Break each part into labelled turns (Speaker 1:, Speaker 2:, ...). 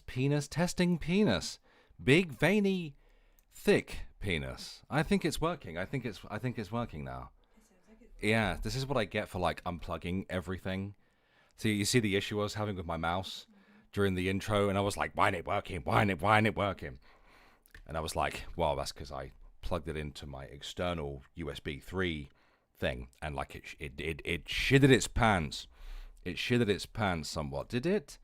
Speaker 1: Penis, testing penis. Big, veiny, thick penis. I think it's working. I think it's working now. Yeah, this is what I get for like unplugging everything. See, you see the issue I was having with my mouse during the intro, and I was like, why ain't it working? Why ain't it working? And I was like, well, that's because I plugged it into my external USB 3 thing, and like it shitted its pants. It shitted its pants somewhat. Did it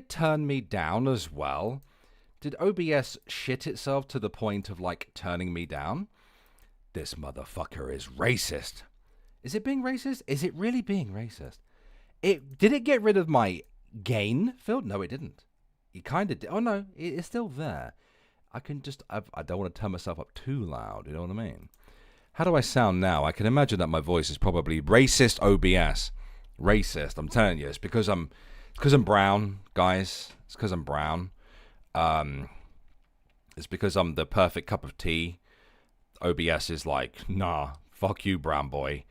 Speaker 1: turn me down as well? Did OBS shit itself to the point of like turning me down? This motherfucker is racist. Is it being racist? Is it really being racist? Did it get rid of my gain filter? No, it didn't. It kind of did. Oh no, it's still there. I can just, I don't want to turn myself up too loud, you know what I mean? How do I sound now? I can imagine that my voice is probably racist OBS. Racist, I'm telling you. It's because I'm brown, guys. It's because I'm brown. It's because I'm the perfect cup of tea. OBS is like, nah, fuck you, brown boy.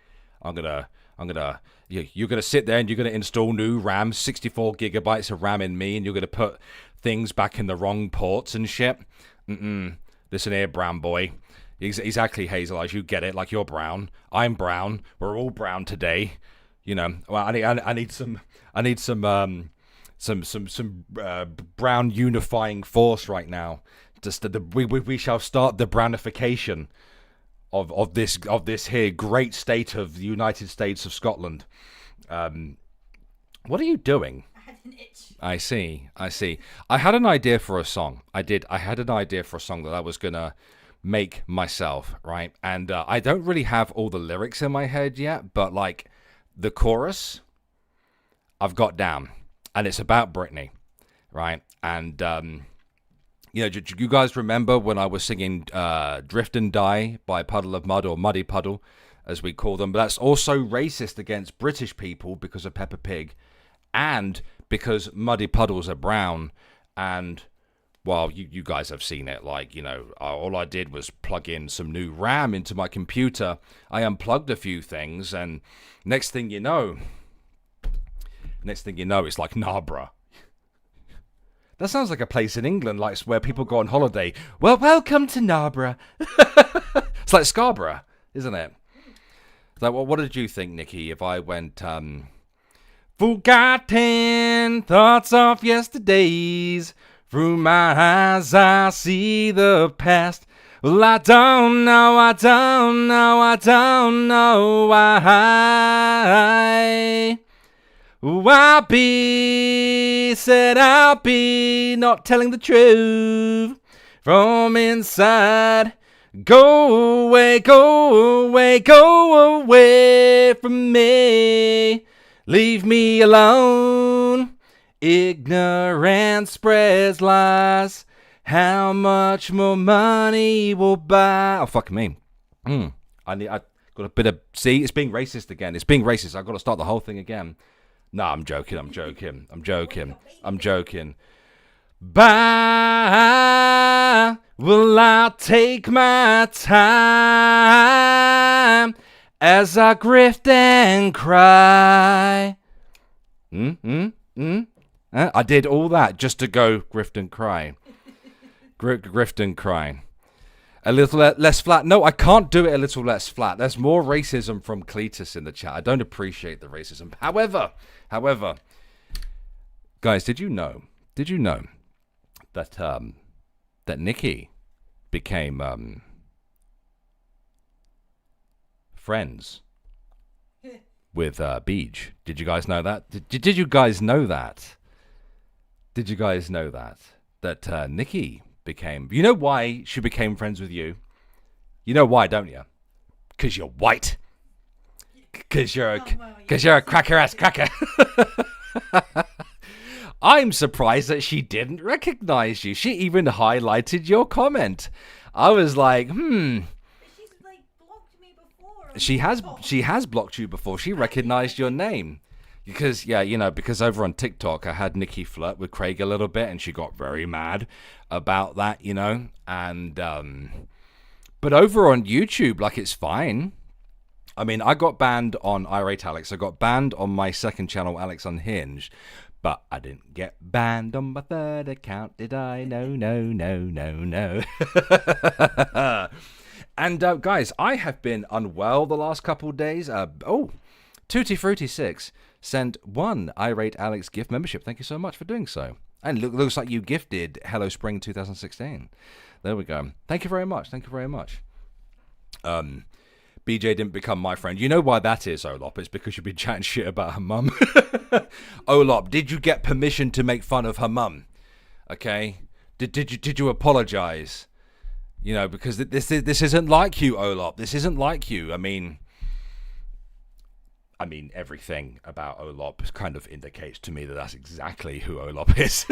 Speaker 1: You're gonna sit there and you're gonna install new RAM, 64 gigabytes of RAM in me, and you're gonna put things back in the wrong ports and shit. Listen here, brown boy. Exactly, Hazel Eyes. You get it. Like, you're brown. I'm brown. We're all brown today. You know. Well, I need some brown unifying force right now. Just we shall start the brownification of this here great state of the United States of Scotland. What are you doing?
Speaker 2: I had an itch.
Speaker 1: I see. I had an idea for a song. I had an idea for a song that I was gonna make myself, right? And I don't really have all the lyrics in my head yet, but like the chorus, I've got down, and it's about Britney, right? And you know, you guys remember when I was singing "Drift and Die" by Puddle of Mud, or Muddy Puddle, as we call them? But that's also racist against British people because of Peppa Pig, and because muddy puddles are brown. And well, you guys have seen it. Like, you know, all I did was plug in some new RAM into my computer. I unplugged a few things, and next thing you know, it's like Narborough. That sounds like a place in England, like where people go on holiday. Well, welcome to Narborough. It's like Scarborough, isn't it? So, well, what did you think, Nikki, if I went, forgotten thoughts of yesterdays, through my eyes I see the past. Well, I don't know why. I'll be not telling the truth from inside. Go away from me. Leave me alone. Ignorance spreads lies. How much more money will buy? Oh, fuck me. I got a bit of, see, it's being racist again. It's being racist. I've got to start the whole thing again. No, I'm joking. Bye. Well, I'll take my time as I grift and cry. I did all that just to go grift and cry. Grift and cry. A little less flat. No, I can't do it a little less flat. There's more racism from Cletus in the chat. I don't appreciate the racism. However, guys, did you know that that Nikki became friends with Beej? Did you guys know that? Did you guys know that? Did you guys know that Nikki became? You know why she became friends with you? You know why, don't you? Because you're white. Because you're a cracker-ass cracker. I'm surprised that she didn't recognize you. She even highlighted your comment. I was like,
Speaker 2: But she's like blocked me before.
Speaker 1: She has blocked you before. She recognized your name. Because, yeah, you know, because over on TikTok, I had Nikki flirt with Craig a little bit, and she got very mad about that, you know. And, but over on YouTube, like, it's fine. I mean, I got banned on Irate Alex. I got banned on my second channel, Alex Unhinged. But I didn't get banned on my third account, did I? No, no, no, no, no. And guys, I have been unwell the last couple of days. Tutti Frutti 6 sent one Irate Alex gift membership. Thank you so much for doing so. And looks like you gifted Hello Spring 2016. There we go. Thank you very much. Thank you very much. BJ didn't become my friend. You know why that is, Olop? It's because you've been chatting shit about her mum. Olop, did you get permission to make fun of her mum? Okay? Did you apologize? You know, because this isn't like you, Olop. This isn't like you. I mean, everything about Olop kind of indicates to me that that's exactly who Olop is.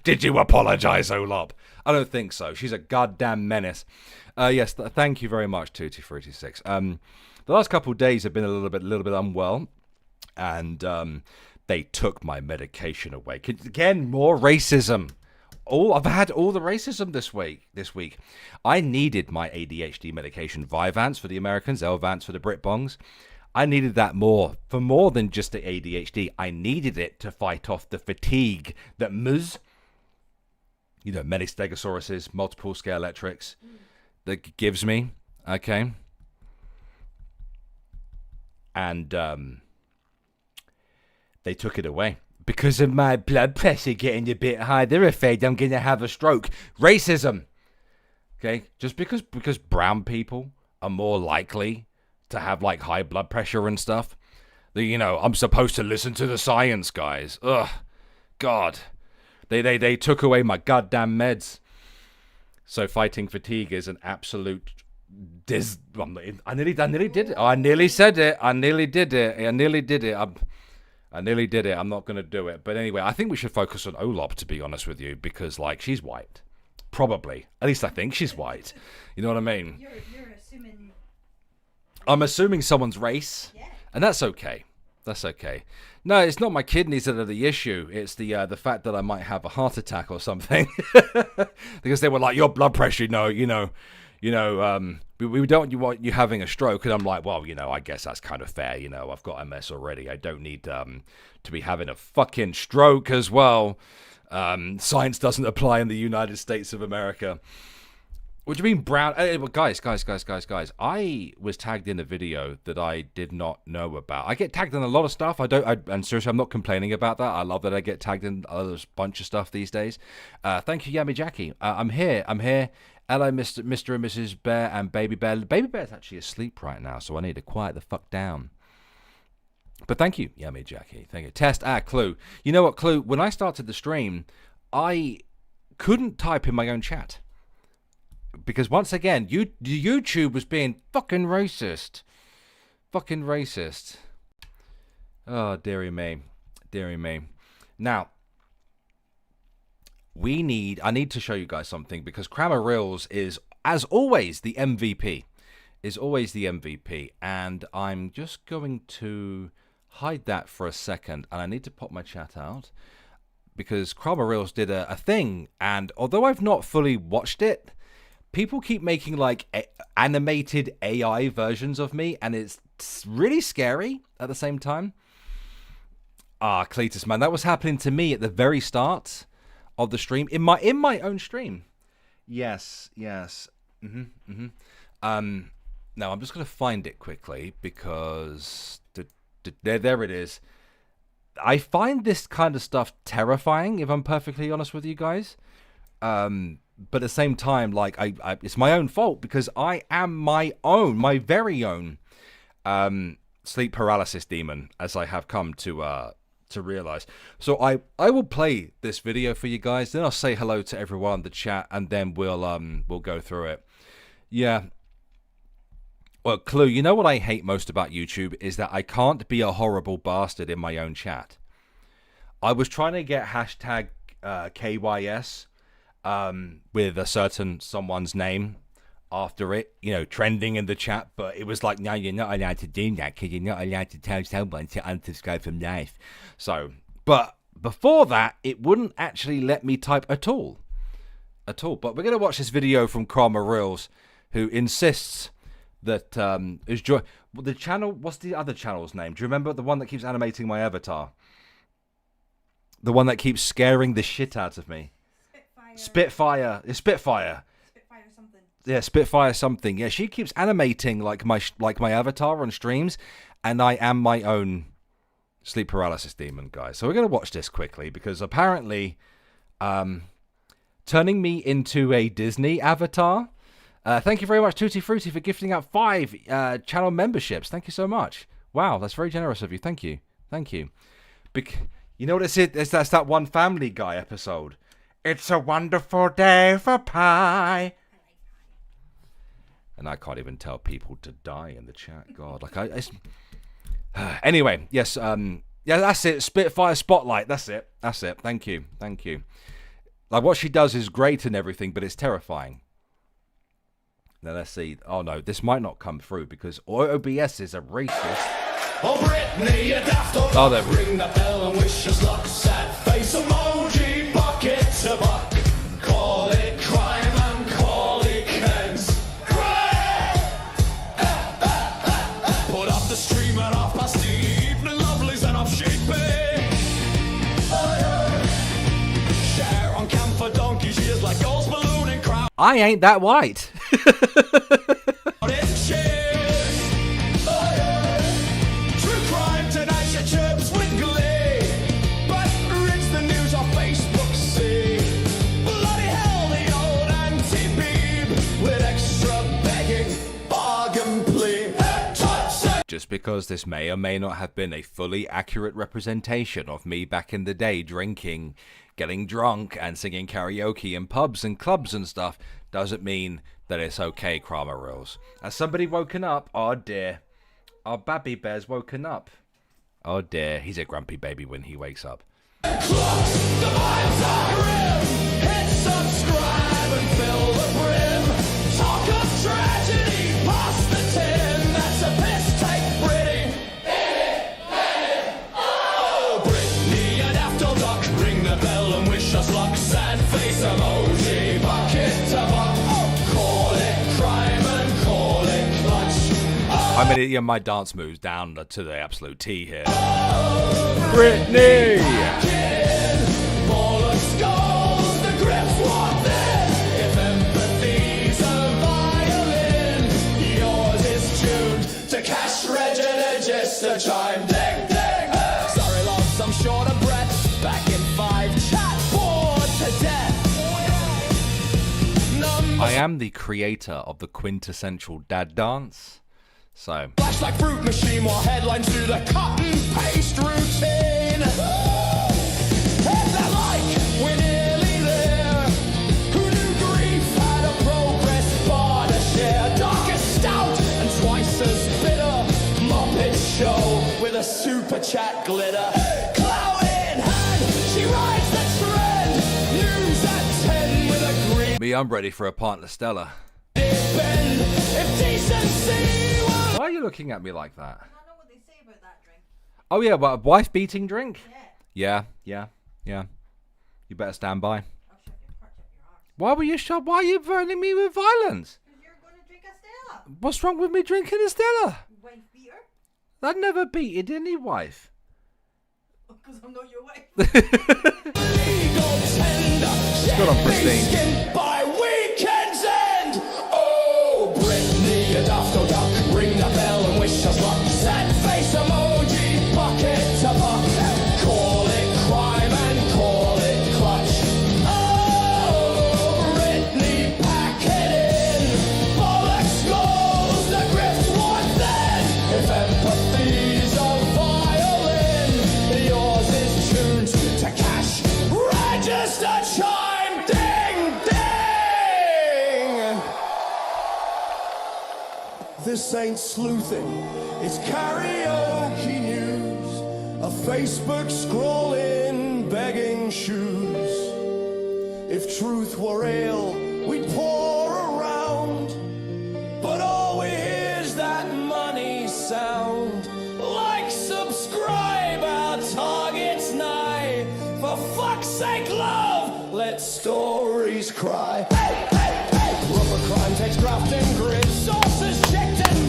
Speaker 1: Did you apologize, Olop? I don't think so. She's a goddamn menace. Yes, thank you very much, Tutti Frutti 6. The last couple of days have been a little bit unwell, and they took my medication away. Again, more racism. I've had all the racism this week. I needed my ADHD medication, Vyvanse for the Americans, Elvance for the Britbongs. I needed that more than just the ADHD. I needed it to fight off the fatigue that many stegosauruses, multiple scale electrics, that gives me, okay? And they took it away. Because of my blood pressure getting a bit high, they're afraid I'm going to have a stroke. Racism, okay? Just because brown people are more likely to have, like, high blood pressure and stuff, I'm supposed to listen to the science, guys. Ugh, God. They took away my goddamn meds. So fighting fatigue is an absolute I nearly did it. Oh, I nearly said it. I nearly did it. I nearly did it. I'm not going to do it. But anyway, I think we should focus on Olop, to be honest with you, because, like, she's white. Probably. At least I think she's white. You know what I mean?
Speaker 2: You're assuming...
Speaker 1: I'm assuming someone's race.
Speaker 2: Yeah.
Speaker 1: And that's okay. That's okay. No, it's not my kidneys that are the issue. It's the fact that I might have a heart attack or something. Because they were like, your blood pressure, we don't want you having a stroke. And I'm like, well, I guess that's kind of fair. I've got MS already. I don't need to be having a fucking stroke as well. Science doesn't apply in the United States of America. What do you mean brown? Guys. I was tagged in a video that I did not know about. I get tagged in a lot of stuff. And seriously, I'm not complaining about that. I love that I get tagged in a bunch of stuff these days. Thank you, Yummy Jackie. I'm here. Hello, Mr. and Mrs. Bear and Baby Bear. Baby Bear's actually asleep right now, so I need to quiet the fuck down. But thank you, Yummy Jackie. Thank you. Test, Clue. You know what, Clue? When I started the stream, I couldn't type in my own chat. Because once again, YouTube was being fucking racist. Fucking racist. Oh, dearie me. Dearie me. Now, I need to show you guys something, because Crammer Reels is, as always, the MVP. And I'm just going to hide that for a second, and I need to pop my chat out, because Crammer Reels did a thing, and although I've not fully watched it, people keep making, like, animated AI versions of me, and it's really scary at the same time. Cletus, man, that was happening to me at the very start of the stream, in my own stream. Yes. Now I'm just going to find it quickly, because there it is. I find this kind of stuff terrifying, if I'm perfectly honest with you guys. But at the same time, like, I it's my own fault, because I am my very own sleep paralysis demon, as I have come to realize. So I will play this video for you guys, then I'll say hello to everyone in the chat, and then we'll go through it. Yeah. Well, Clue, you know what I hate most about YouTube is that I can't be a horrible bastard in my own chat. I was trying to get hashtag KYS with a certain someone's name after it, trending in the chat, but it was like, no, you're not allowed to do that, because you're not allowed to tell someone to unsubscribe from life. So, but before that, it wouldn't actually let me type at all. But we're going to watch this video from Crammer Reels, who insists that is the channel. What's the other channel's name? Do you remember the one that keeps animating my avatar? The one that keeps scaring the shit out of me. Spitfire. It's Spitfire.
Speaker 2: Spitfire something.
Speaker 1: Yeah, Spitfire something. Yeah, she keeps animating like my avatar on streams, and I am my own sleep paralysis demon, guys. So we're gonna watch this quickly because apparently, turning me into a Disney avatar. Thank you very much, Tutti Frutti, for gifting out 5 channel memberships. Thank you so much. Wow, that's very generous of you. Thank you. You know what it is? That's that one Family Guy episode. It's a wonderful day for pie. And I can't even tell people to die in the chat. God, anyway, yes, yeah, that's it. Spitfire Spotlight. That's it. Thank you. Like what she does is great and everything, but it's terrifying. Now let's see. Oh no, this might not come through because OBS is a racist.
Speaker 3: Oh, Brittany, you daft old.
Speaker 1: Oh, there we
Speaker 3: ring the bell and wish us luck. Sad face emoji, bucket to buck. Call it crime and call it kegs. Put up the stream at 1:30. Evening lovelies and off sheepy. Share on camp for donkeys, years like yours ballooning crowd.
Speaker 1: I ain't that white. Just because this may or may not have been a fully accurate representation of me back in the day drinking, getting drunk, and singing karaoke in pubs and clubs and stuff, doesn't mean that it's okay, Kramer rules. Has somebody woken up? Oh dear. Our Babby Bear's woken up. Oh dear, he's a grumpy baby when he wakes up.
Speaker 3: Hit subscribe and fill the brim. Talk of tragedy, past the tin. That's a piss take, Britty. Oh, Brittany and after duck, ring the bell and wish us luck. Sad face emoji, bucket to buck. Call it crime and call it clutch.
Speaker 1: I'm gonna get my dance moves down to the absolute T here. Brittany!
Speaker 3: To chime, ding, ding. Sorry, lost, I'm short of breath. Back in 5, chat bored to death.
Speaker 1: I am the creator of the quintessential dad dance. So
Speaker 3: flash like fruit machine while headlines do the cut and paste routine. Hit that like, we're nearly there. Who knew grief had a progress bar to share? Darkest stout and twice as bitter. Muppet show with a super chat glitter. Clout in hand, she rides the trend. News at 10 with a green.
Speaker 1: me, I'm ready for a pint of Stella.
Speaker 3: Bend. If decency were...
Speaker 1: Why are you looking at me like that?
Speaker 2: I know what they say about that drink.
Speaker 1: Oh yeah, what, a wife-beating drink?
Speaker 2: Yeah.
Speaker 1: Yeah. You better stand by.
Speaker 2: I'll shove your crotch up your arse.
Speaker 1: Why were you shot? Why are you burning me with violence?
Speaker 2: Because you're going to drink a Stella.
Speaker 1: What's wrong with me drinking a Stella?
Speaker 2: Wife beater.
Speaker 1: I'd never beated any wife.
Speaker 2: Because I'm not your wife.
Speaker 3: Legal tender.
Speaker 1: Good on, Christine.
Speaker 3: Skin by weekend's end. Oh, Brittany, a daft old duck. Ring the bell and wish us luck. Sad face emoji, bucket to buck. Call it crime and call it clutch. Oh, Brittany, pack it in. Bollocks goes, the grift what then? If empathy's a violin, yours is tuned to cash. Register chime, ding, ding. This ain't sleuthing, it's karaoke news. A Facebook scrolling, begging shoes. If truth were ale, we'd pour around. But all we hear's that money sound. Like, subscribe, our target's nigh. For fuck's sake, love, let stories cry. Hey, hey, hey. Rubber crime takes graft and grit. Sources checked and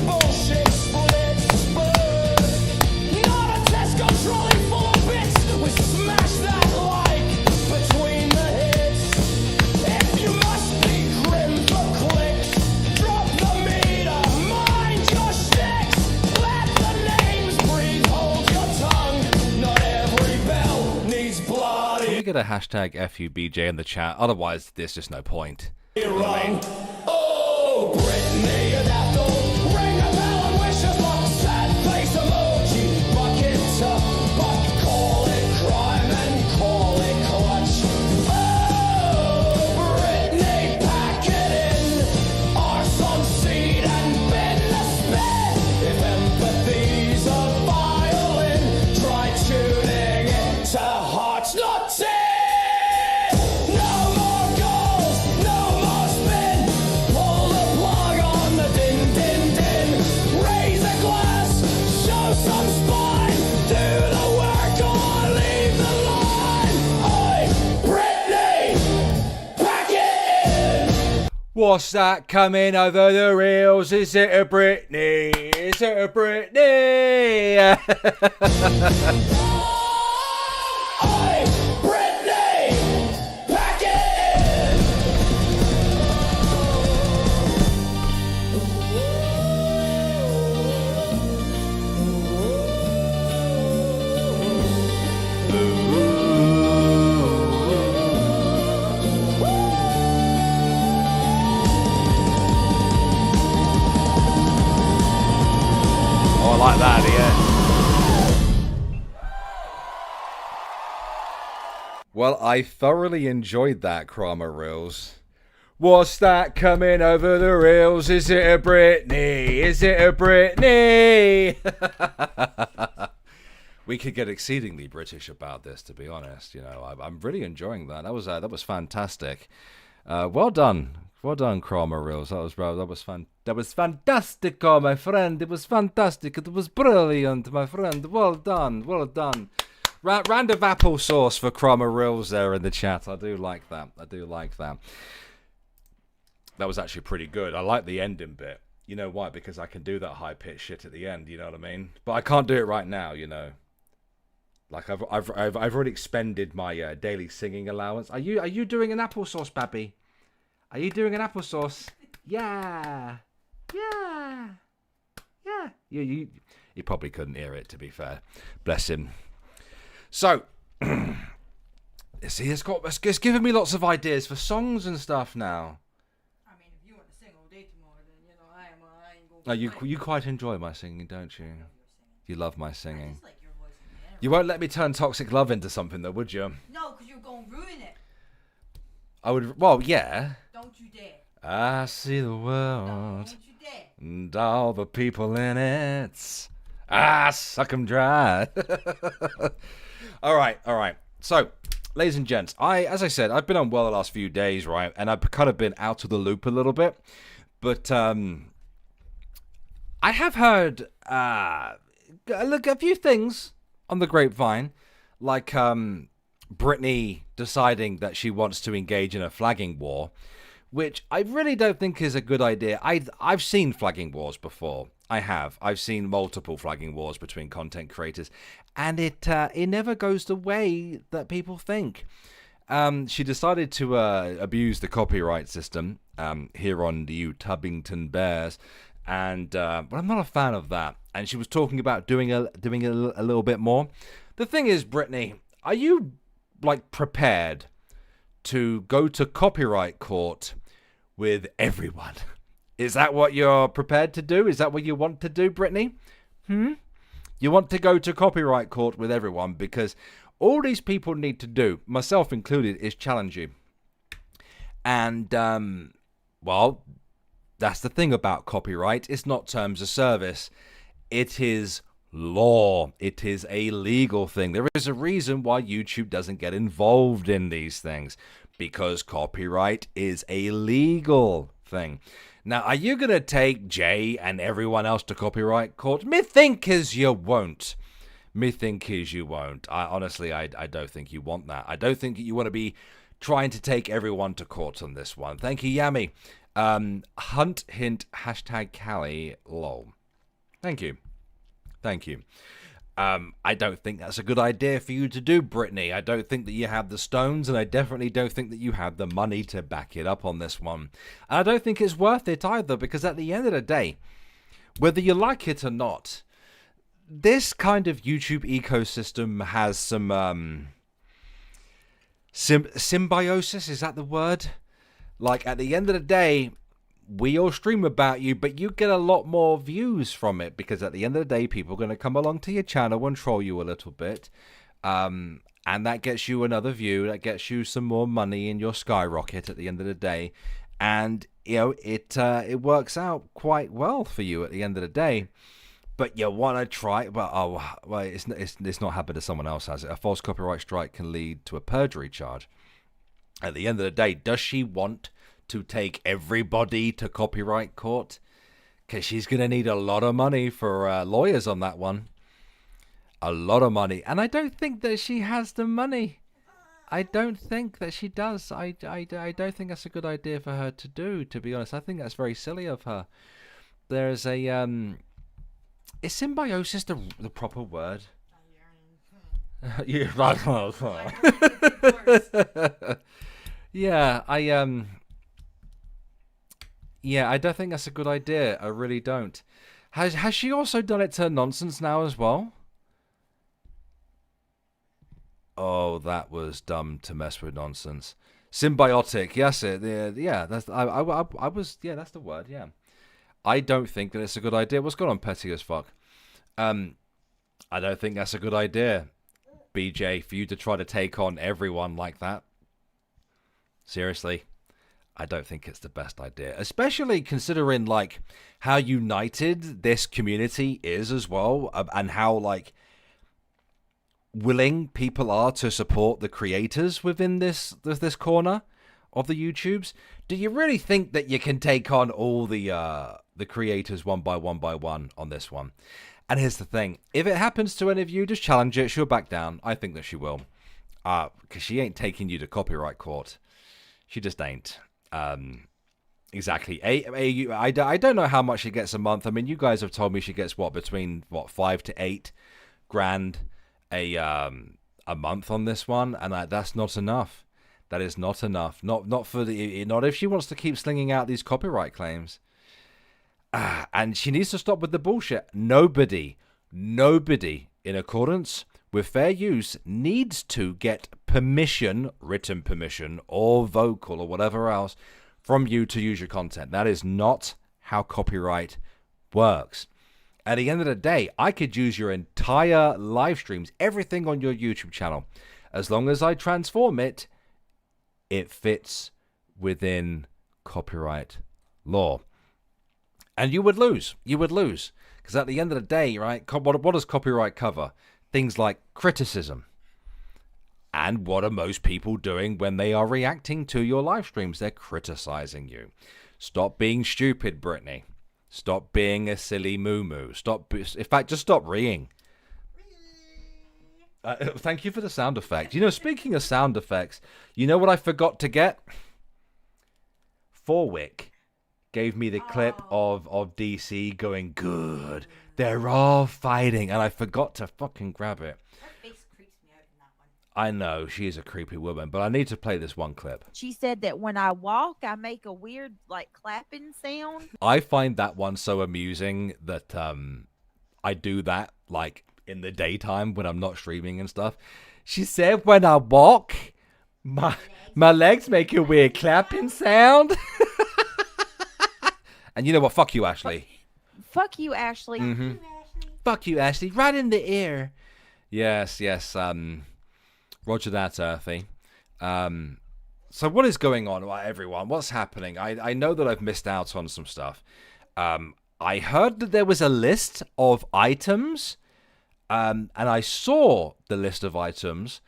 Speaker 1: get a hashtag FUBJ in the chat. Otherwise, there's just no point. You know what I mean?
Speaker 3: Oh, Brittany, you'd have to ring a bell and wish us luck. Sad face emoji, bucket up, but call it crime and call it clutch. Oh, Brittany, pack it in, arse on seed and bin the spit. If empathy's a violin, try tuning it to hearts not tin. No more goals, no more spin. Pull the plug on the din din din. Raise a glass, show some spine. Do the work or leave the line. Oi, Brittany, pack it in.
Speaker 1: What's that coming over the rails? Is it a Britney? Is it a Britney?
Speaker 3: Oi, Brittany, pack it in.
Speaker 1: Oh, I like that, yeah. Well, I thoroughly enjoyed that, Kramer Reels. What's that coming over the rails? Is it a Britney? Is it a Britney? We could get exceedingly British about this, to be honest. You know, I'm really enjoying that. That was fantastic. Well done, Kramer Reels. That was fantastic, oh, my friend. It was fantastic. It was brilliant, my friend. Well done, well done. Round of applesauce for Kramer Reels there in the chat. I do like that. That was actually pretty good. I like the ending bit. You know why? Because I can do that high-pitched shit at the end. You know what I mean? But I can't do it right now. You know, like I've already expended my daily singing allowance. Are you doing an applesauce, Babby? Are you doing an applesauce? Yeah. You probably couldn't hear it, to be fair. Bless him. So, see, it's given me lots of ideas for songs and stuff now.
Speaker 2: I mean, if you want to sing all day tomorrow, then, you know, I ain't going to
Speaker 1: You quite enjoy my singing, don't you?
Speaker 2: I love your singing.
Speaker 1: You love my
Speaker 2: I
Speaker 1: singing.
Speaker 2: just like your voice in general.
Speaker 1: You won't let me turn Toxic Love into something, though, would you?
Speaker 2: No, because you're going to ruin it.
Speaker 1: I would. Well, yeah.
Speaker 2: Don't you dare.
Speaker 1: I see the
Speaker 2: No,
Speaker 1: world
Speaker 2: don't you dare.
Speaker 1: and all the people in it. Suck 'em dry. All right. So, ladies and gents, as I said, I've been unwell the last few days, right? And I've kind of been out of the loop a little bit. But I have heard look, a few things on the grapevine, like Britney deciding that she wants to engage in a flagging war, which I really don't think is a good idea. I've seen flagging wars before. I've seen multiple flagging wars between content creators, and it never goes the way that people think. She decided to abuse the copyright system here on the Tubbington Bears, and but I'm not a fan of that. And she was talking about doing a little bit more. The thing is, Brittany, are you like prepared to go to copyright court with everyone? Is that what you're prepared to do? Is that what you want to do, Brittany? You want to go to copyright court with everyone, because all these people need to do, myself included, is challenge you. And, well, that's the thing about copyright. It's not terms of service. It is law. It is a legal thing. There is a reason why YouTube doesn't get involved in these things, because copyright is a legal thing. Now, are you going to take Jay and everyone else to copyright court? Me think as you won't. Honestly, I don't think you want that. I don't think you want to be trying to take everyone to court on this one. Thank you, Yami. Hunt, hint, hashtag Callie, lol. Thank you. I don't think that's a good idea for you to do, Brittany. I don't think that you have the stones, and I definitely don't think that you have the money to back it up on this one. And I don't think it's worth it either, because at the end of the day, whether you like it or not, this kind of YouTube ecosystem has some Symbiosis, is that the word? Like, at the end of the day, we all stream about you, but you get a lot more views from it, because at the end of the day, people are going to come along to your channel and troll you a little bit. And that gets you another view. That gets you some more money in your skyrocket at the end of the day. And, you know, it works out quite well for you at the end of the day. But you want to try, well, it's not happened to someone else, has it? A false copyright strike can lead to a perjury charge. At the end of the day, does she want to take everybody to copyright court? Because she's going to need a lot of money for lawyers on that one. A lot of money. And I don't think that she has the money. I don't think that she does. I don't think that's a good idea for her to do, to be honest. I think that's very silly of her. There's a... Is symbiosis the proper word? Yeah, I don't think that's a good idea. I really don't. Has she also done it to Nonsense now as well? Oh, that was dumb to mess with Nonsense. Symbiotic, yes, that's that's the word, yeah. I don't think that it's a good idea. What's going on, Petty as fuck? I don't think that's a good idea, BJ, for you to try to take on everyone like that. Seriously, I don't think it's the best idea, especially considering like how united this community is as well, and how like willing people are to support the creators within this corner of the YouTubes. Do you really think that you can take on all the creators one by one on this one? And here's the thing. If it happens to any of you, just challenge it. She'll back down. I think that she will. Because she ain't taking you to copyright court. She just ain't. Exactly. I don't know how much she gets a month. I mean, you guys have told me she gets, between 5 to 8 grand a month on this one. And that's not enough. That is not enough. Not if she wants to keep slinging out these copyright claims. And she needs to stop with the bullshit. Nobody in accordance with fair use needs to get permission, written permission, or vocal, or whatever else, from you to use your content. That is not how copyright works. At the end of the day, I could use your entire live streams, everything on your YouTube channel. As long as I transform it, it fits within copyright law. And you would lose. You would lose. Because at the end of the day, right, what does copyright cover? Things like criticism. And what are most people doing when they are reacting to your live streams? They're criticizing you. Stop being stupid, Brittany. Stop being a silly moo-moo. In fact, just stop reeing. Thank you for the sound effect. You know, speaking of sound effects, you know what I forgot to get? Forwick gave me the clip of DC going, good, they're all fighting, and I forgot to fucking grab it.
Speaker 2: Her face creeps me out in that one.
Speaker 1: I know, she is a creepy woman, but I need to play this one clip.
Speaker 4: She said that when I walk, I make a weird, like, clapping sound.
Speaker 1: I find that one so amusing that I do that, like, in the daytime when I'm not streaming and stuff. She said when I walk, my legs make a weird clapping sound. And you know what? Fuck you, Ashley.
Speaker 4: Fuck you, Ashley.
Speaker 1: Mm-hmm. Fuck you, Ashley. Right in the ear. Yes. Roger that, Earthy. So what is going on, everyone? What's happening? I know that I've missed out on some stuff. I heard that there was a list of items, and I saw the list of items,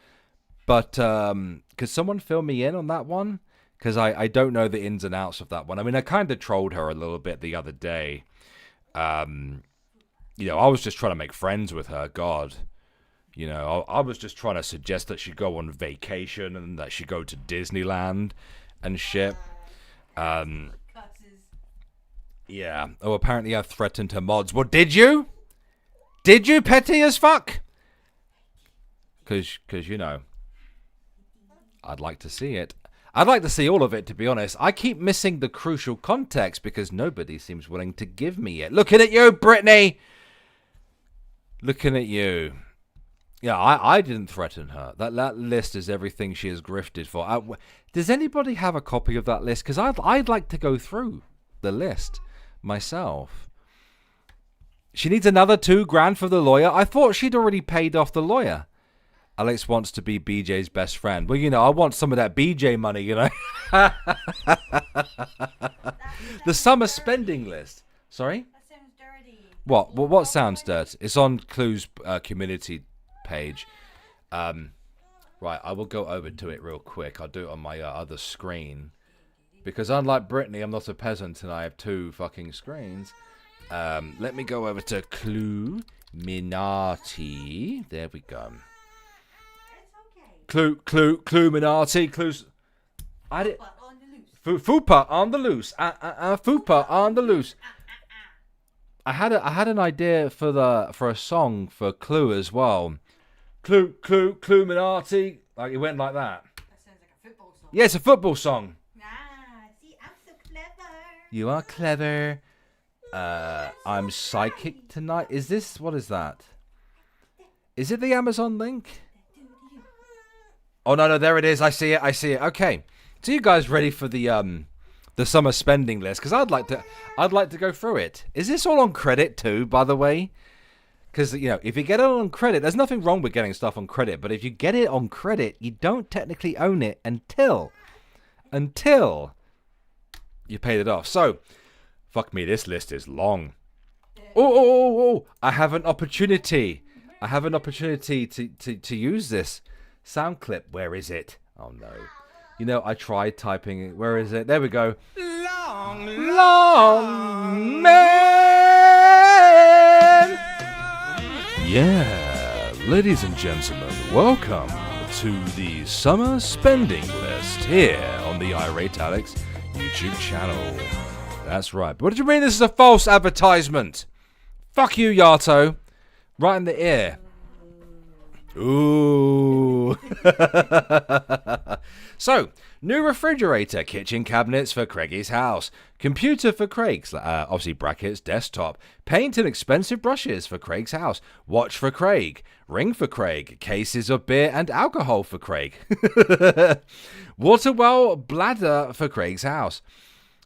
Speaker 1: but could someone fill me in on that one? Because I don't know the ins and outs of that one. I mean, I kind of trolled her a little bit the other day. You know, I was just trying to make friends with her. God. You know, I was just trying to suggest that she go on vacation and that she go to Disneyland and shit. Yeah. Oh, apparently I threatened her mods. Well, did you? Did you, petty as fuck? Because, you know, I'd like to see it. I'd like to see all of it, to be honest. I keep missing the crucial context because nobody seems willing to give me it. Looking at you, Brittany! Looking at you. Yeah, I didn't threaten her. That list is everything she has grifted for. Does anybody have a copy of that list? Because I'd like to go through the list myself. She needs another $2,000 for the lawyer. I thought she'd already paid off the lawyer. Alex wants to be BJ's best friend. Well, I want some of that BJ money, The summer spending list. Sorry?
Speaker 2: That sounds dirty.
Speaker 1: What? Well, what sounds dirty? It's on Clue's community page. Right, I will go over to it real quick. I'll do it on my other screen. Because unlike Brittany, I'm not a peasant and I have 2 fucking screens. Let me go over to Clue Minati. There we go. Clue Minati. Clues. I did. Fupa on the loose. Fupa on the loose. I had an idea for a song for Clue as well. Clue Minati. Like it went like that.
Speaker 2: That sounds like a football song.
Speaker 1: Yeah, it's a football song.
Speaker 2: See, I'm so clever.
Speaker 1: You are clever. I'm psychic tonight. Is this, what is that? Is it the Amazon link? Oh no, there it is. I see it. Okay. So you guys ready for the summer spending list? Because I'd like to go through it. Is this all on credit too, by the way? Because if you get it on credit, there's nothing wrong with getting stuff on credit. But if you get it on credit, you don't technically own it until you paid it off. So, fuck me, this list is long. Oh! I have an opportunity. To use this sound clip. Where is it? Oh no. I tried typing it. Where is it? There we go. Long man. Yeah, ladies and gentlemen, welcome to the summer spending list here on the Irate Alex YouTube channel. That's right. But what did you mean this is a false advertisement? Fuck you, Yato. Right in the ear. Ooh. So, new refrigerator, kitchen cabinets for Kreggy's house, computer for Craig's, obviously brackets, desktop, paint and expensive brushes for Craig's house, watch for Craig, ring for Craig, cases of beer and alcohol for Craig, water well bladder for Craig's house,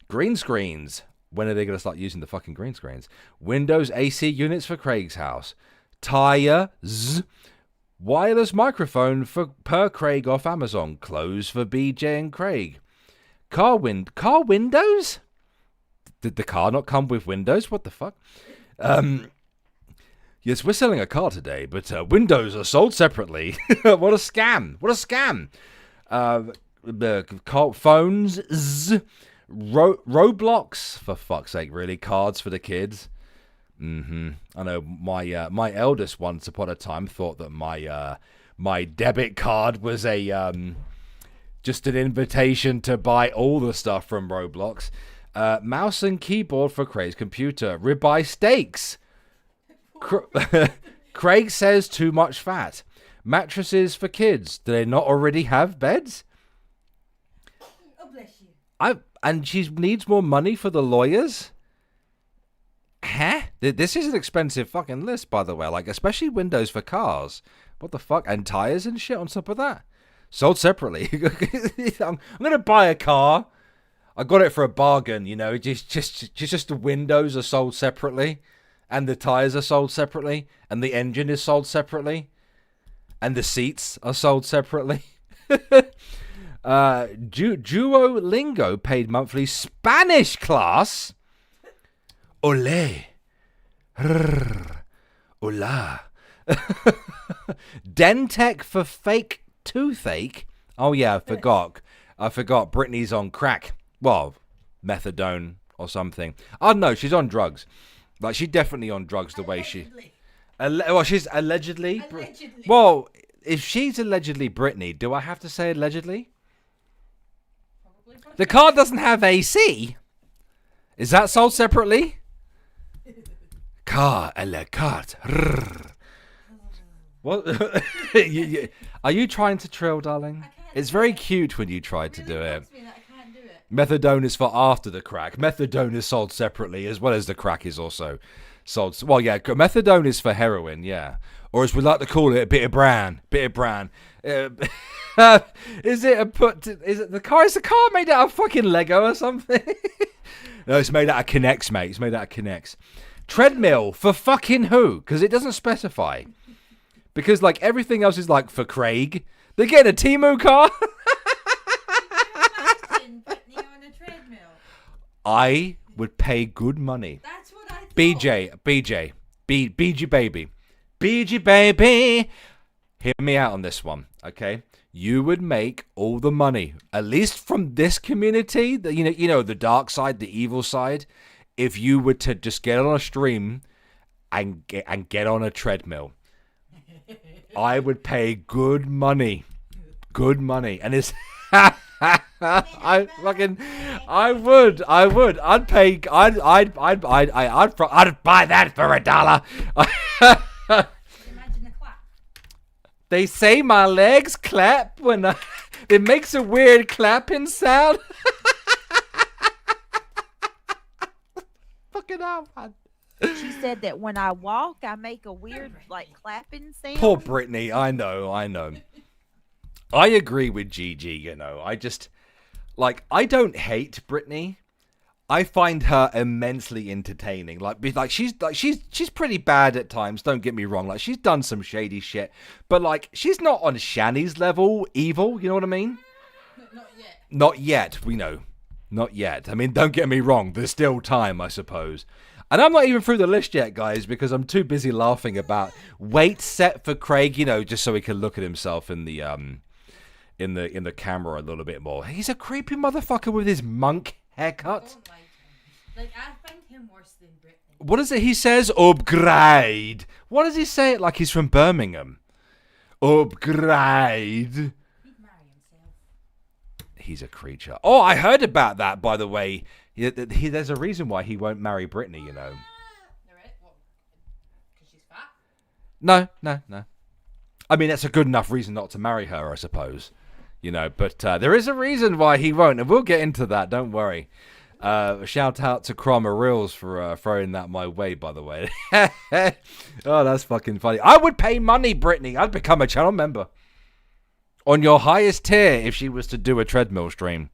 Speaker 1: green screens. When are they going to start using the fucking green screens? Windows AC units for Craig's house, tires. Wireless microphone per Craig off Amazon. Clothes for BJ and Craig. Car windows? Did the car not come with windows? What the fuck? Yes, we're selling a car today, but windows are sold separately. What a scam. Phones. Roblox. For fuck's sake, really. Cards for the kids. I know my eldest once upon a time thought that my debit card was a just an invitation to buy all the stuff from Roblox. Mouse and keyboard for Craig's computer. Ribeye steaks. Craig says too much fat. Mattresses for kids. Do they not already have beds?
Speaker 2: Oh, bless you.
Speaker 1: And she needs more money for the lawyers? Huh? This is an expensive fucking list, by the way. Like, especially windows for cars. What the fuck? And tires and shit on top of that. Sold separately. I'm gonna buy a car. I got it for a bargain, Just the windows are sold separately, and the tires are sold separately, and the engine is sold separately, and the seats are sold separately. Duolingo paid monthly Spanish class. Ole. Hola. Dentec for fake toothache. Oh yeah, I forgot. Brittany's on crack. Well, methadone or something. Oh no, she's on drugs. Like, she's definitely on drugs the way she... well, she's allegedly... Well, if she's allegedly Brittany, do I have to say allegedly? The car doesn't have AC. Is that sold separately? Car à la carte. What? Are you trying to trill, darling? It's very cute when you try to do it. Methadone is for after the crack. Methadone is sold separately, as well as the crack is also sold. Well, yeah, methadone is for heroin, yeah. or as we like to call it, a bit of bran. Bit of bran. Is it the car? Is the car made out of fucking Lego or something? No, it's made out of Kinects, mate. It's made out of Kinects. Treadmill for fucking who? Because it doesn't specify. Because like everything else is like for Craig. They're getting a Temu car.
Speaker 2: Imagine Brittany on a treadmill.
Speaker 1: I would pay good money.
Speaker 2: That's what I thought.
Speaker 1: BG baby. BG baby. Hear me out on this one, okay? You would make all the money, at least from this community, you know, the dark side, the evil side, if you were to just get on a stream and get on a treadmill. I would pay good money. Good money. And it's I would. I'd buy that for $1.
Speaker 2: Imagine the clap.
Speaker 1: They say my legs clap when it makes a weird clapping sound. Fucking hell, man.
Speaker 4: She said that when I walk, I make a weird, like, clapping sound.
Speaker 1: Poor Brittany. I know. I agree with Gigi, you know. I just, like, I don't hate Brittany. I find her immensely entertaining. Like she's pretty bad at times, don't get me wrong. Like, she's done some shady shit. But, like, she's not on Shani's level evil, you know what I mean?
Speaker 2: Not yet.
Speaker 1: Not yet, we know. Not yet. I mean, don't get me wrong. There's still time, I suppose. And I'm not even through the list yet, guys, because I'm too busy laughing about weight set for Craig, you know, just so he can look at himself in the camera a little bit more. He's a creepy motherfucker with his monk haircut.
Speaker 2: I don't like him. Like, I find him worse than Brittany.
Speaker 1: What is it he says? Upgrade. What does he say it like he's from Birmingham? Upgrade.
Speaker 2: He'd marry himself.
Speaker 1: He's a creature. Oh, I heard about that, by the way. There's a reason why he won't marry Brittany, you know.
Speaker 2: Irate? What? Because she's fat?
Speaker 1: No. I mean, that's a good enough reason not to marry her, I suppose. You know, but there is a reason why he won't, and we'll get into that, don't worry. Shout out to Chroma Reels for throwing that my way, by the way. Oh, that's fucking funny. I would pay money, Brittany. I'd become a channel member. On your highest tier if she was to do a treadmill stream.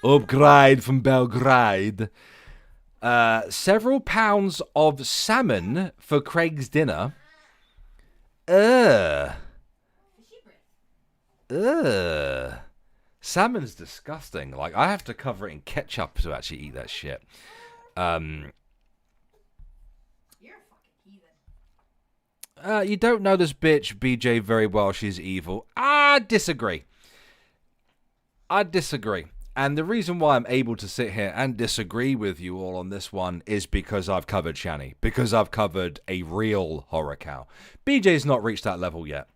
Speaker 1: Upgrade from Belgrade. Several pounds of salmon for Craig's dinner. Salmon's disgusting. Like, I have to cover it in ketchup to actually eat that shit.
Speaker 2: You're a fucking heathen.
Speaker 1: You don't know this bitch, BJ, very well. She's evil. I disagree. And the reason why I'm able to sit here and disagree with you all on this one is because I've covered Shani. Because I've covered a real horror cow. BJ's not reached that level yet.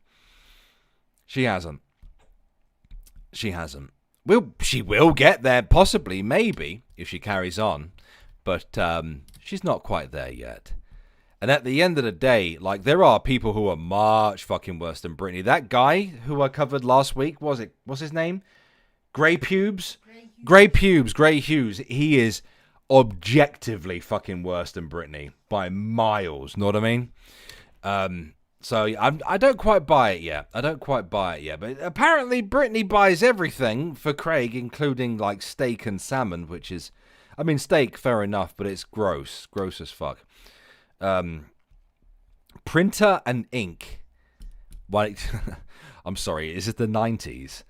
Speaker 1: She hasn't. She will get there, possibly, maybe, if she carries on. But she's not quite there yet. And at the end of the day, like, there are people who are much fucking worse than Brittany. That guy who I covered last week, what's his name? Grey Hughes. He is objectively fucking worse than Brittany by miles. Know what I mean? So I don't quite buy it yet. But apparently Brittany buys everything for Craig, including like steak and salmon, which is, I mean, steak, fair enough, but it's gross as fuck. Printer and ink. Like, I'm sorry, is it the 90s?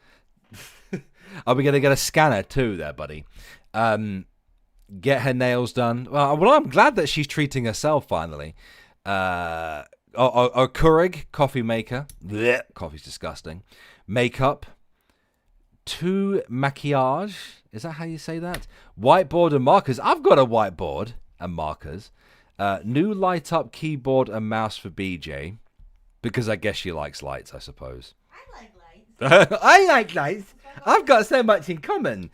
Speaker 1: Are we going to get a scanner too there, buddy? Get her nails done. Well, I'm glad that she's treating herself finally. Keurig, coffee maker. Blech, coffee's disgusting. Makeup. 2 maquillage. Is that how you say that? Whiteboard and markers. I've got a whiteboard and markers. New light up keyboard and mouse for BJ. Because I guess she likes lights, I suppose.
Speaker 2: I like lights.
Speaker 1: I like lights. I've got so much in common.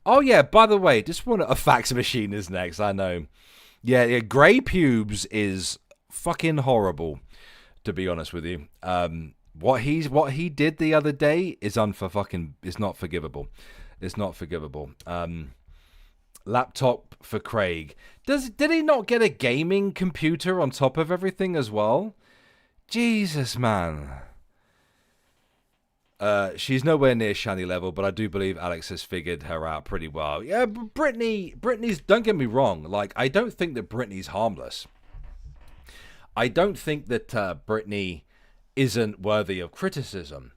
Speaker 1: Oh, yeah, by the way, just want a fax machine is next, I know. Yeah, Grey Pubes is fucking horrible, to be honest with you. What he did the other day is not forgivable. It's not forgivable. Laptop for Craig. Did he not get a gaming computer on top of everything as well? Jesus, man. She's nowhere near Shani level, but I do believe Alex has figured her out pretty well. Yeah, but Brittany's, don't get me wrong, like, I don't think that Brittany's harmless. I don't think that Brittany isn't worthy of criticism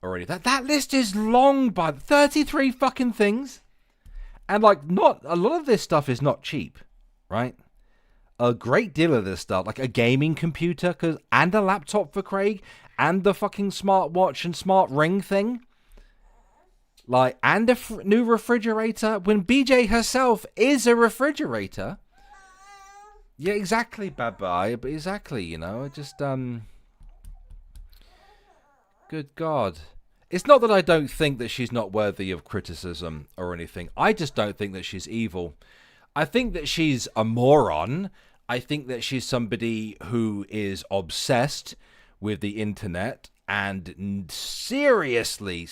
Speaker 1: or anything. That list is long, by 33 fucking things. And, like, not a lot of this stuff is not cheap, right? A great deal of this stuff, like a gaming computer and a laptop for Craig, and the fucking smartwatch and smart ring thing, like, and a new refrigerator, when BJ herself is a refrigerator. Yeah, exactly, Bye-bye, but exactly, you know, just, good God. It's not that I don't think that she's not worthy of criticism or anything. I just don't think that she's evil. I think that she's a moron. I think that she's somebody who is obsessed with the internet and seriously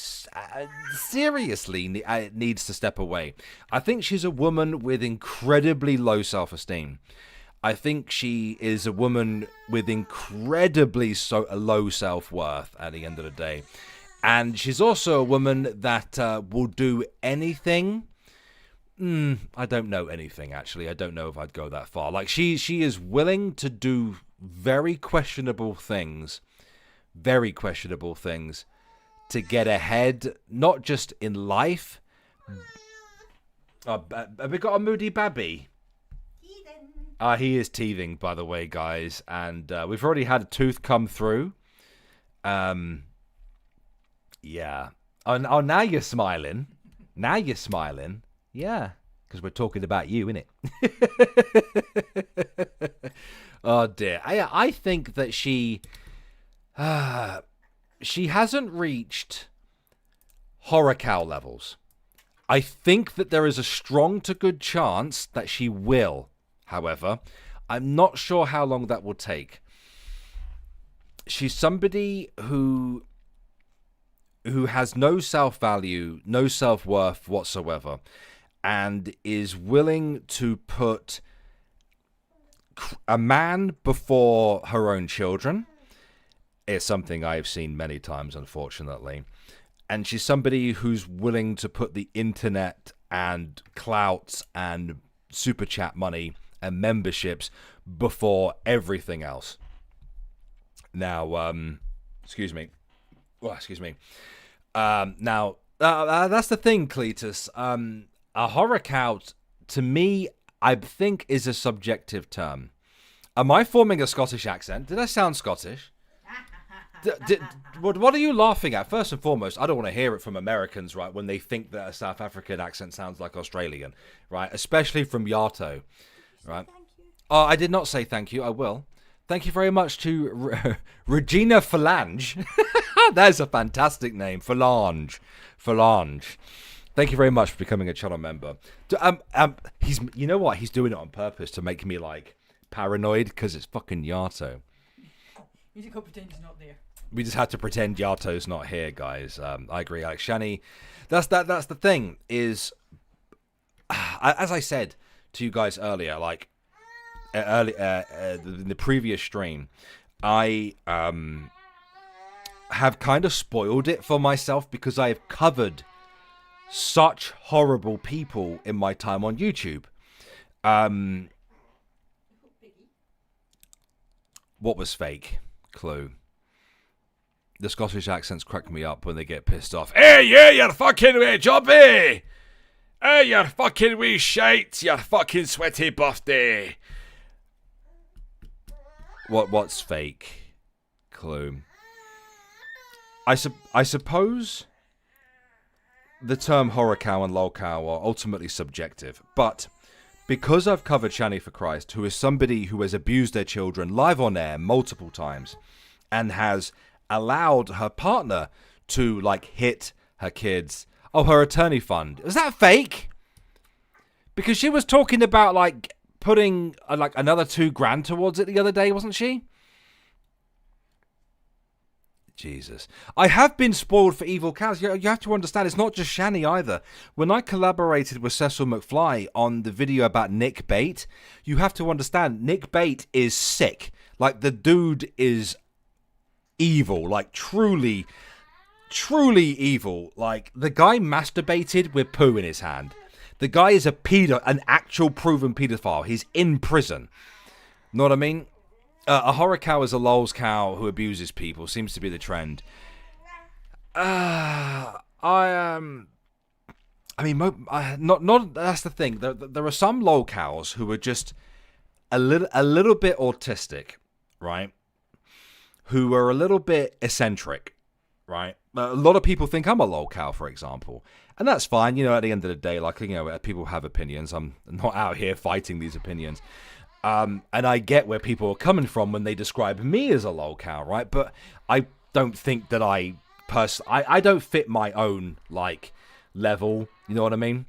Speaker 1: needs to step away. I think she's a woman with incredibly low self-esteem. I think she is a woman with incredibly low self-worth at the end of the day. And she's also a woman that will do anything. I don't know anything, actually. I don't know if I'd go that far. Like, she is willing to do very questionable things to get ahead, not just in life. Have we got a moody babby? He is teething, by the way, guys. And we've already had a tooth come through. Yeah. Oh, now you're smiling. Yeah. Because we're talking about you, innit? Oh, dear. I think that she hasn't reached horror cow levels. I think that there is a strong to good chance that she will, however. I'm not sure how long that will take. She's somebody who has no self-value, no self-worth whatsoever, and is willing to put a man before her own children. It's something I've seen many times, unfortunately. And she's somebody who's willing to put the internet and clout and super chat money and memberships before everything else. Now, excuse me. Now, that's the thing, Cletus. A horror cow, to me, I think is a subjective term. Am I forming a Scottish accent? Did I sound Scottish? What are you laughing at? First and foremost, I don't want to hear it from Americans, right, when they think that a South African accent sounds like Australian, right? Especially from Yato, right? Oh, I did not say thank you. I will. Thank you very much to Regina Phalange. That is a fantastic name. Phalange. Thank you very much for becoming a channel member. You know what? He's doing it on purpose to make me, like, paranoid because it's fucking Yato.
Speaker 2: You just got to pretend he's not there.
Speaker 1: We just had to pretend Yato's not here, guys. I agree, Alex. Shani, that's the thing is, as I said to you guys earlier, like, in the previous stream, I have kind of spoiled it for myself because I have covered such horrible people in my time on YouTube. What was fake? Clue. The Scottish accents crack me up when they get pissed off. Hey, yeah, you're fucking wee jobby! Hey, you're fucking wee shite! You're fucking sweaty buffy! What's fake? Clue. I suppose the term horror cow and lol cow are ultimately subjective, but because I've covered Shani for Christ, who is somebody who has abused their children live on air multiple times and has allowed her partner to, like, hit her kids. Oh, her attorney fund. Is that fake? Because she was talking about, like, putting, like, another $2,000 towards it the other day, wasn't she? Jesus. I have been spoiled for evil cows. You have to understand, it's not just Shani either. When I collaborated with Cecil McFly on the video about Nick Bate, you have to understand, Nick Bate is sick. Like, the dude is evil. Like, truly, truly evil. Like, the guy masturbated with poo in his hand. The guy is an actual proven pedophile. He's in prison. Know what I mean? A horror cow is a lols cow who abuses people. Seems to be the trend. Not. That's the thing. There are some lol cows who are just a little bit autistic, right? Who are a little bit eccentric, right? A lot of people think I'm a lol cow, for example, and that's fine. You know, at the end of the day, like, you know, people have opinions. I'm not out here fighting these opinions. And I get where people are coming from when they describe me as a lol cow, right? But I don't think that I don't fit my own, like, level. You know what I mean?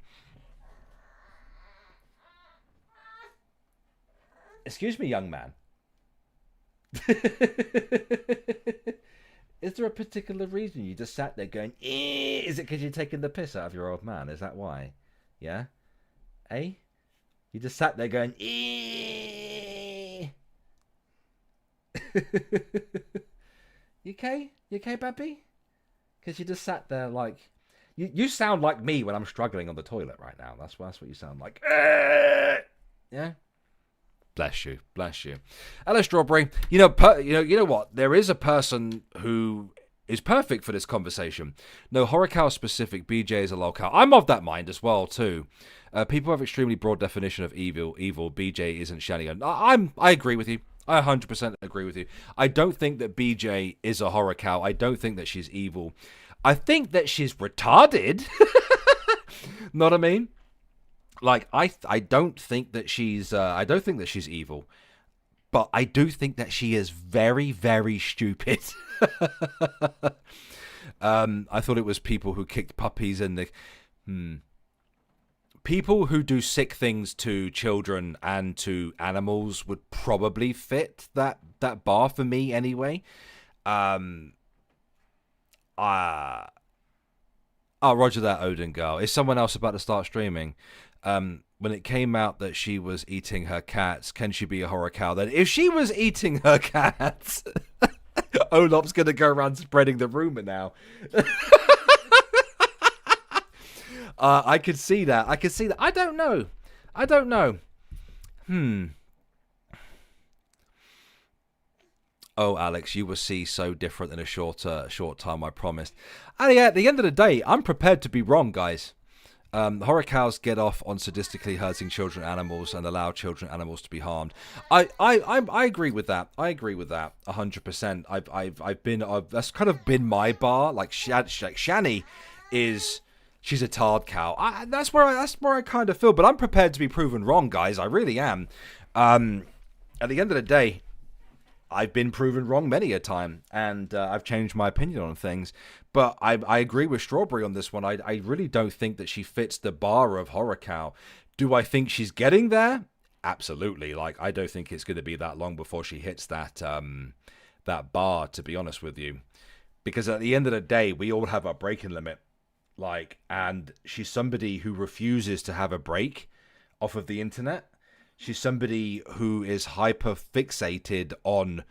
Speaker 1: Excuse me, young man. Is there a particular reason you just sat there going, eh? Is it because you're taking the piss out of your old man? Is that why? Yeah? Eh? You just sat there going, eh. You okay? You okay, baby? Because you just sat there like... You sound like me when I'm struggling on the toilet right now. That's what you sound like. Yeah? Bless you. Bless you. Hello, Strawberry. You know what? There is a person who is perfect for this conversation. No, horror cow specific. BJ is a lol cow. I'm of that mind as well, too. People have extremely broad definition of evil. BJ isn't Shani. I agree with you. I 100% agree with you. I don't think that BJ is a horror cow. I don't think that she's evil. I think that she's retarded. Know what I mean? Like, I don't think that she's evil, but I do think that she is very, very stupid. I thought it was people who kicked puppies in the people who do sick things to children and to animals would probably fit that bar for me anyway. Roger that, Odin girl. Is someone else about to start streaming? When it came out that she was eating her cats, can she be a horror cow then? If she was eating her cats, Olop's going to go around spreading the rumor now. I could see that. I don't know. Oh, Alex, you will see so different in a short time, I promised. And yeah, at the end of the day, I'm prepared to be wrong, guys. Horror cows get off on sadistically hurting children and animals and allow children and animals to be harmed. I agree with that. 100%. I've been that's kind of been my bar. Like Shani she's a tard cow. That's where I kind of feel. But I'm prepared to be proven wrong, guys. I really am. At the end of the day, I've been proven wrong many a time, and I've changed my opinion on things. But I agree with Strawberry on this one. I really don't think that she fits the bar of horror cow. Do I think she's getting there? Absolutely. Like, I don't think it's going to be that long before she hits that bar, to be honest with you. Because at the end of the day, we all have our breaking limit. Like, and she's somebody who refuses to have a break off of the internet. She's somebody who is hyper fixated on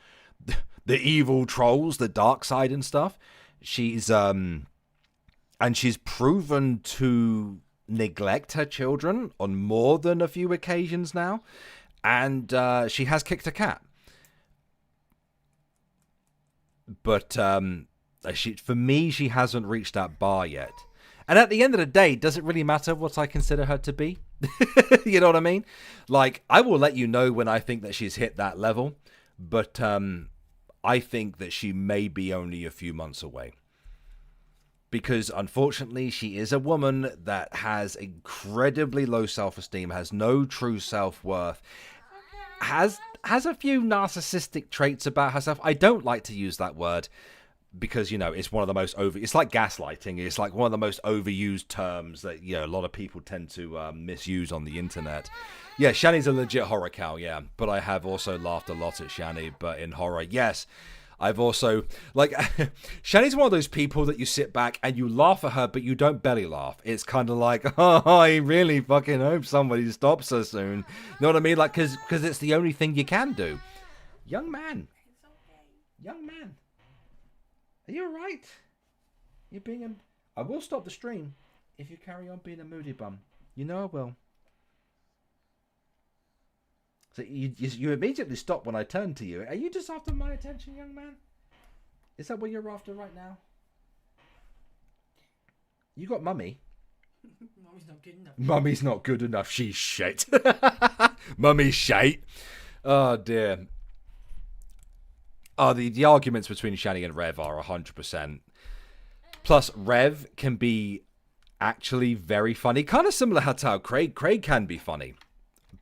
Speaker 1: the evil trolls, the dark side and stuff. She's and she's proven to neglect her children on more than a few occasions now, and she has kicked a cat. But for me, she hasn't reached that bar yet. And at the end of the day, does it really matter what I consider her to be? You know what I mean? Like, I will let you know when I think that she's hit that level, but I think that she may be only a few months away. Because, unfortunately, she is a woman that has incredibly low self-esteem, has no true self-worth, has a few narcissistic traits about herself. I don't like to use that word, because, you know, it's one of the most it's like gaslighting. It's like one of the most overused terms that, you know, a lot of people tend to misuse on the internet. Yeah, Shani's a legit horror cow, yeah. But I have also laughed a lot at Shani, but in horror, yes. I've also, like, Shani's one of those people that you sit back and you laugh at her, but you don't belly laugh. It's kind of like, oh, I really fucking hope somebody stops her soon. You know what I mean? Like, because it's the only thing you can do. Young man. Young man. Are you alright? You're being a... I will stop the stream if you carry on being a moody bum. You know I will. So you immediately stop when I turn to you. Are you just after my attention, young man? Is that what you're after right now? You got mummy.
Speaker 2: Mummy's not good enough.
Speaker 1: Mummy's not good enough. She's shit. Mummy's shite. Oh dear. Oh, the arguments between Shani and Rev are 100%. Plus, Rev can be actually very funny. Kind of similar to how Craig can be funny.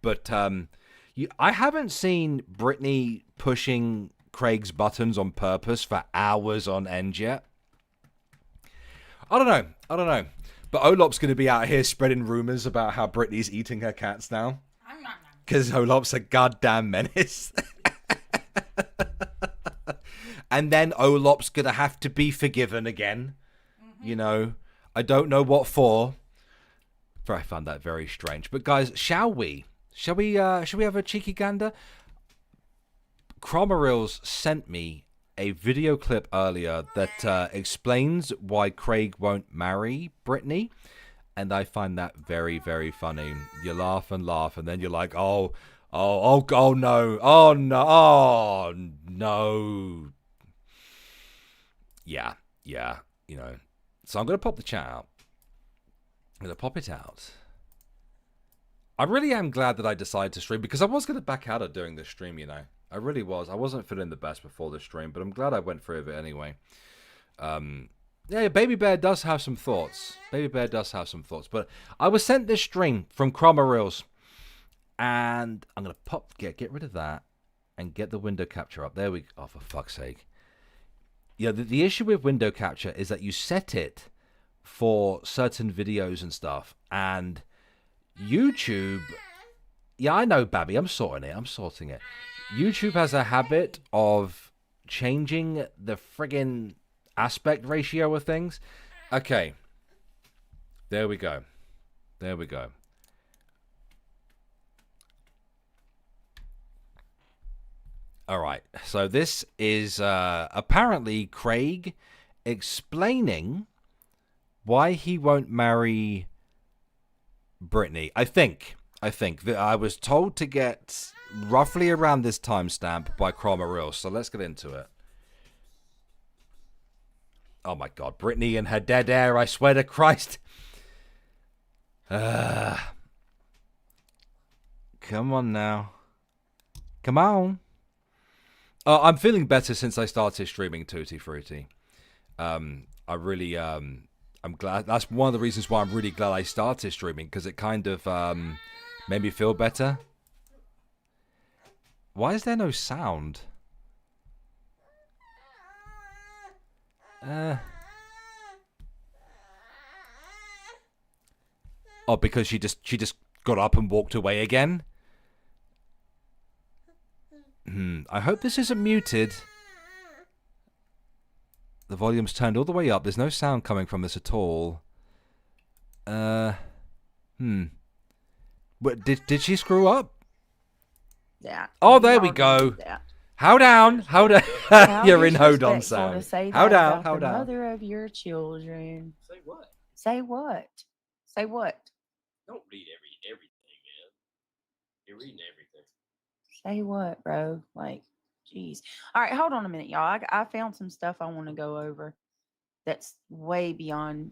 Speaker 1: But I haven't seen Brittany pushing Craig's buttons on purpose for hours on end yet. I don't know. But Olop's going to be out here spreading rumors about how Brittany's eating her cats now. Because Olop's a goddamn menace. And then Olop's going to have to be forgiven again. You know, I don't know what for. I found that very strange. But guys, shall we have a cheeky gander? Cromarils sent me a video clip earlier that explains why Craig won't marry Brittany, and I find that very, very funny. You laugh, and then you're like, oh no. Yeah, you know. So I'm gonna pop the chat out. I'm gonna pop it out. I really am glad that I decided to stream, because I was going to back out of doing this stream, you know. I really was. I wasn't feeling the best before this stream, but I'm glad I went through with it anyway. Yeah, Baby Bear does have some thoughts. But I was sent this stream from Cromarils, and I'm going to get rid of that and get the window capture up. There we go. Oh, for fuck's sake. Yeah, the issue with window capture is that you set it for certain videos and stuff, and YouTube, yeah, I know, Babby, I'm sorting it. YouTube has a habit of changing the friggin' aspect ratio of things. Okay. There we go. Alright, so this is apparently Craig explaining why he won't marry Brittany. I think that I was told to get roughly around this timestamp by Cromaril, so let's get into it. Oh my god, Brittany and her dead air, I swear to Christ. Come on now. Come on. I'm feeling better since I started streaming Tutti Frutti. I really, I'm glad. That's one of the reasons why I'm really glad I started streaming, because it kind of made me feel better. Why is there no sound? Oh, because she just got up and walked away again. I hope this isn't muted. The volume's turned all the way up. There's no sound coming from this at all. But did she screw up?
Speaker 4: Yeah.
Speaker 1: Oh, there we go.
Speaker 4: Yeah.
Speaker 1: How down? You're in hold on sound. How down?
Speaker 4: The mother of your children.
Speaker 5: Say what?
Speaker 4: Say what? Say what?
Speaker 5: Don't read everything, man. You're reading everything.
Speaker 4: Say what, bro? Like, jeez. All right, hold on a minute, y'all. I found some stuff I want to go over that's way beyond.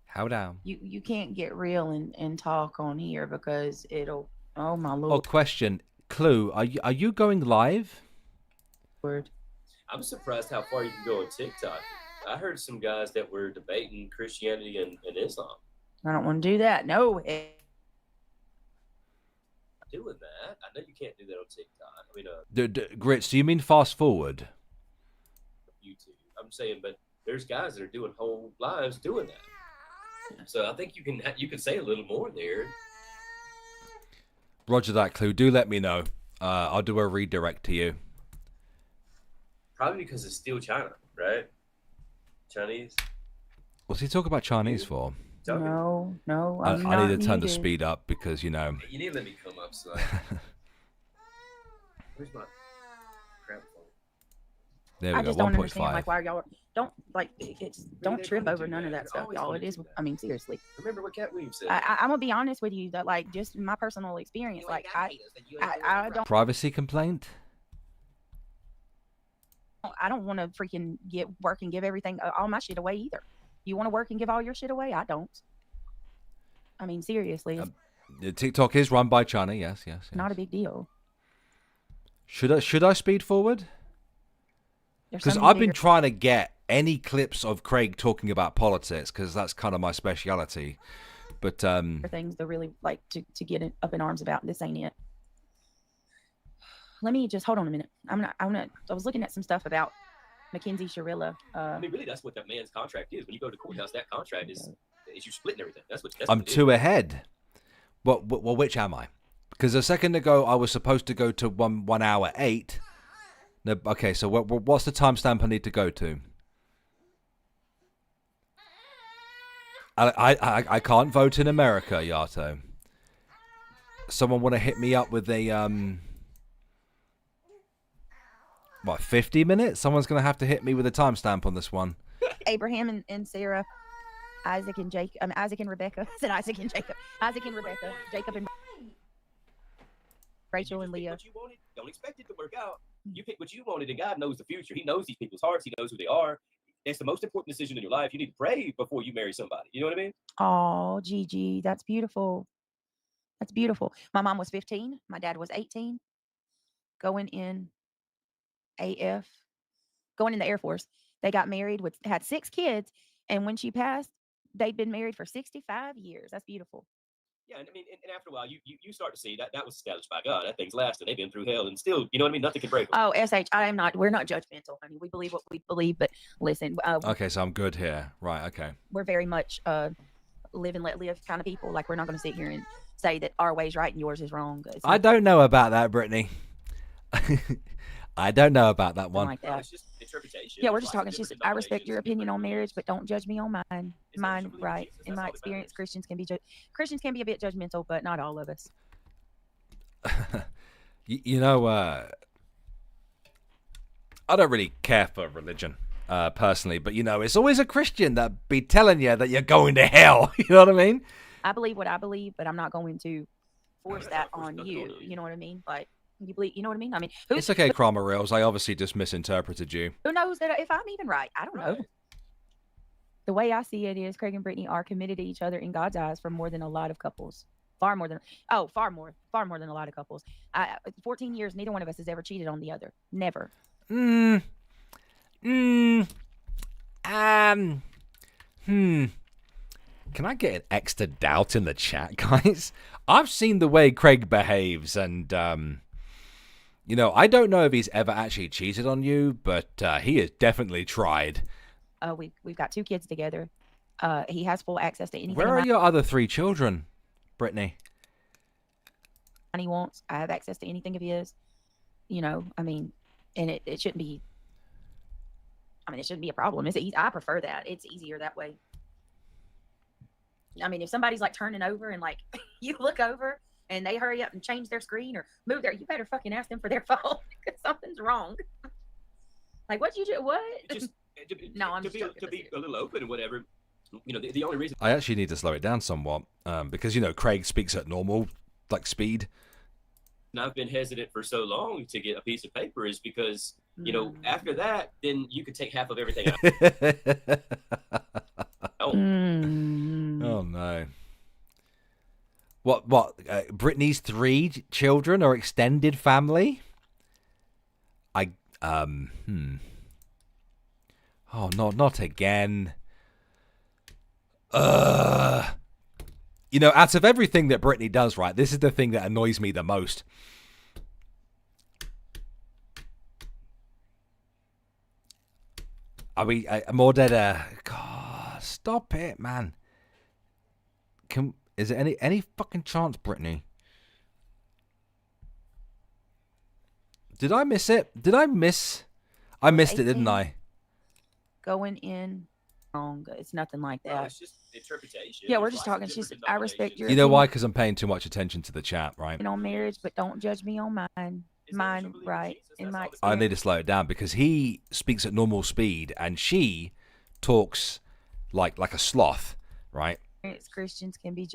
Speaker 1: How down?
Speaker 4: You can't get real and talk on here because it'll. Oh my lord.
Speaker 1: Oh, question. Clue. Are you going live?
Speaker 4: Word.
Speaker 5: I'm surprised how far you can go on TikTok. I heard some guys that were debating Christianity and Islam.
Speaker 4: I don't want to do that. No.
Speaker 5: Doing that, I know you can't do that on TikTok. I mean,
Speaker 1: Grits, do you mean fast forward?
Speaker 5: YouTube. I'm saying, but there's guys that are doing whole lives doing that. So I think you can say a little more there.
Speaker 1: Roger that, Clue. Do let me know. I'll do a redirect to you.
Speaker 5: Probably because it's still China, right? Chinese.
Speaker 1: What's he talking about Chinese for?
Speaker 5: Talking-
Speaker 4: No,
Speaker 1: I
Speaker 4: I'm
Speaker 1: need to
Speaker 4: not
Speaker 1: turn the
Speaker 4: muted.
Speaker 1: speed up because,
Speaker 5: You need to let me come up, son. Where's my crap phone?
Speaker 1: there we
Speaker 4: I
Speaker 1: go,
Speaker 4: just don't understand,
Speaker 1: 1.5.
Speaker 4: like, why y'all don't, like, don't
Speaker 5: they
Speaker 4: trip
Speaker 5: wanna
Speaker 4: over
Speaker 5: do
Speaker 4: none of
Speaker 5: that.
Speaker 4: that
Speaker 5: They
Speaker 4: stuff,
Speaker 5: always
Speaker 4: y'all.
Speaker 5: wanna
Speaker 4: It is,
Speaker 5: do that.
Speaker 4: I mean, seriously.
Speaker 5: Remember what Cat Williams said?
Speaker 4: I'm gonna be honest with you that, like, just my personal experience, like, I don't,
Speaker 1: Privacy complaint?
Speaker 4: I don't want to freaking work and give everything, all my shit away either. You want to work and give all your shit away? I don't. I mean, seriously, it's
Speaker 1: TikTok is run by China, yes.
Speaker 4: not a big deal.
Speaker 1: Should I speed forward?
Speaker 4: There's
Speaker 1: Because
Speaker 4: so many
Speaker 1: I've been
Speaker 4: bigger
Speaker 1: trying to get any clips of Craig talking about politics because that's kind of my speciality. But
Speaker 4: things to really like to get up in arms about. This ain't it. Let me just hold on a minute. I was looking at some stuff about Mackenzie Shirilla.
Speaker 5: I mean, really, that's what that man's contract is. When you go to the courthouse, that contract is you splitting everything. That's what.
Speaker 1: I'm
Speaker 5: what it
Speaker 1: two
Speaker 5: is.
Speaker 1: ahead. Well, which am I? Because a second ago I was supposed to go to 1 hour 8. No, okay, so what's the timestamp I need to go to? I can't vote in America, Yato. Someone want to hit me up with a 50 minutes? Someone's gonna have to hit me with a timestamp on this one.
Speaker 4: Abraham and Sarah, Isaac and Jacob. Isaac and Rebecca. I said Isaac and Jacob. Isaac and Rebecca. Jacob and Rachel and Leah.
Speaker 5: What you wanted, don't expect it to work out. You pick what you wanted, and God knows the future. He knows these people's hearts. He knows who they are. It's the most important decision in your life. You need to pray before you marry somebody. You know what I mean?
Speaker 4: Oh, Gigi, that's beautiful. That's beautiful. My mom was 15. My dad was 18. Going in going in the Air Force. They got married had 6 kids, and when she passed, they'd been married for 65 years. That's beautiful.
Speaker 5: Yeah, and I mean, and after a while, you start to see that was established by God. That thing's lasted. They've been through hell, and still, you know what I mean? Nothing can break them.
Speaker 4: Oh, we're not judgmental, honey. We believe what we believe, but listen,
Speaker 1: Okay, so I'm good here. Right, okay.
Speaker 4: we're very much live and let live kind of people. Like, we're not going to sit here and say that our way's right and yours is wrong.
Speaker 1: I don't know about that, Brittany. I don't know about that one.
Speaker 4: Like
Speaker 5: Well,
Speaker 4: that.
Speaker 5: it's just interpretation.
Speaker 4: Yeah, we're
Speaker 5: There's
Speaker 4: just
Speaker 5: lots of
Speaker 4: talking.
Speaker 5: different
Speaker 4: I respect
Speaker 5: denominations
Speaker 4: your
Speaker 5: and
Speaker 4: opinion
Speaker 5: different
Speaker 4: on marriage,
Speaker 5: religions.
Speaker 4: but don't judge me on mine.
Speaker 5: It's not
Speaker 4: Mine,
Speaker 5: your belief in
Speaker 4: right?
Speaker 5: Jesus.
Speaker 4: In
Speaker 5: That's
Speaker 4: my
Speaker 5: all that
Speaker 4: experience,
Speaker 5: matters.
Speaker 4: Christians can be a bit judgmental, but not all of us.
Speaker 1: You know, I don't really care for religion personally, but you know, it's always a Christian that be telling you that you're going to hell. You know what I mean?
Speaker 4: I believe what I believe, but I'm not going to force
Speaker 5: that's
Speaker 4: that
Speaker 5: not forcing
Speaker 4: on
Speaker 5: nothing
Speaker 4: you.
Speaker 5: on you.
Speaker 4: You know what I mean? Like, you believe. You know what I mean? I mean,
Speaker 1: It's okay, Kramer Rails. I obviously just misinterpreted you.
Speaker 4: who knows that if I'm even right? I don't know.
Speaker 5: Right.
Speaker 4: The way I see it is Craig and Brittany are committed to each other in God's eyes for more than a lot of couples. Far more than a lot of couples. 14 years, neither one of us has ever cheated on the other. Never.
Speaker 1: Can I get an extra doubt in the chat, guys? I've seen the way Craig behaves, and you know, I don't know if he's ever actually cheated on you, but he has definitely tried.
Speaker 4: We've got 2 kids together. He has full access to anything
Speaker 1: Where are your other 3 children, Brittany?
Speaker 4: he wants. I have access to anything of his. You know, I mean, and it shouldn't be. I mean, it shouldn't be a problem. I prefer that. It's easier that way. I mean, if somebody's like turning over and like you look over and they hurry up and change their screen or move you better fucking ask them for their phone because something's wrong. Like, what'd you do? What?
Speaker 5: Just
Speaker 4: No, I'm
Speaker 5: to
Speaker 4: just
Speaker 5: be
Speaker 4: joking,
Speaker 5: to
Speaker 4: that's
Speaker 5: be
Speaker 4: it.
Speaker 5: a little open and whatever. You know, the only reason
Speaker 1: I actually need to slow it down somewhat because you know Craig speaks at normal like speed.
Speaker 5: I've been hesitant for so long to get a piece of paper is because, you know, after that, then you could take half of everything out. Oh,
Speaker 1: Oh no. What? Brittany's 3 children are extended family? Oh no, not again. You know, out of everything that Brittany does, right, this is the thing that annoys me the most. Are we more dead? God, stop it, man. Is there any fucking chance, Brittany? Did I miss it? Did I miss? I missed it, didn't I?
Speaker 4: Going in wrong. It's nothing like
Speaker 5: Well,
Speaker 4: that.
Speaker 5: it's just interpretation.
Speaker 4: Yeah, we're
Speaker 5: There's
Speaker 4: just
Speaker 5: lots of
Speaker 4: talking. She's.
Speaker 5: different
Speaker 4: I respect
Speaker 5: denominations.
Speaker 4: your
Speaker 1: You know why?
Speaker 4: opinion
Speaker 1: Because I'm paying too much attention to the chat, right?
Speaker 4: on marriage, but don't judge me on mine.
Speaker 5: As long as you
Speaker 4: Mine,
Speaker 5: believe in
Speaker 4: right?
Speaker 5: Jesus,
Speaker 4: In
Speaker 5: that's
Speaker 4: my
Speaker 5: all that
Speaker 1: I need to
Speaker 4: experience.
Speaker 1: slow it down because he speaks at normal speed and she talks like a sloth, right?
Speaker 4: Christians can be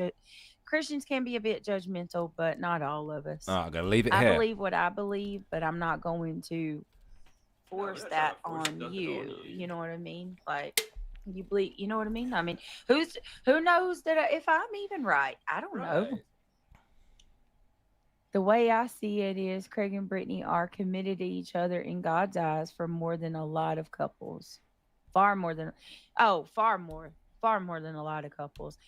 Speaker 4: Christians can be a bit judgmental, but not all of us.
Speaker 1: I'm gonna leave it
Speaker 4: I
Speaker 1: here.
Speaker 4: believe what I believe, but I'm not going to force
Speaker 5: not
Speaker 4: that
Speaker 5: trying to force
Speaker 4: on
Speaker 5: nothing
Speaker 4: you.
Speaker 5: on you.
Speaker 4: You know what I mean? Like you believe. You know what I mean? I mean, who knows that if I'm even right? I don't know.
Speaker 5: Right.
Speaker 4: The way I see it is Craig and Brittany are committed to each other in God's eyes for more than a lot of couples. Far more than far more than a lot of couples.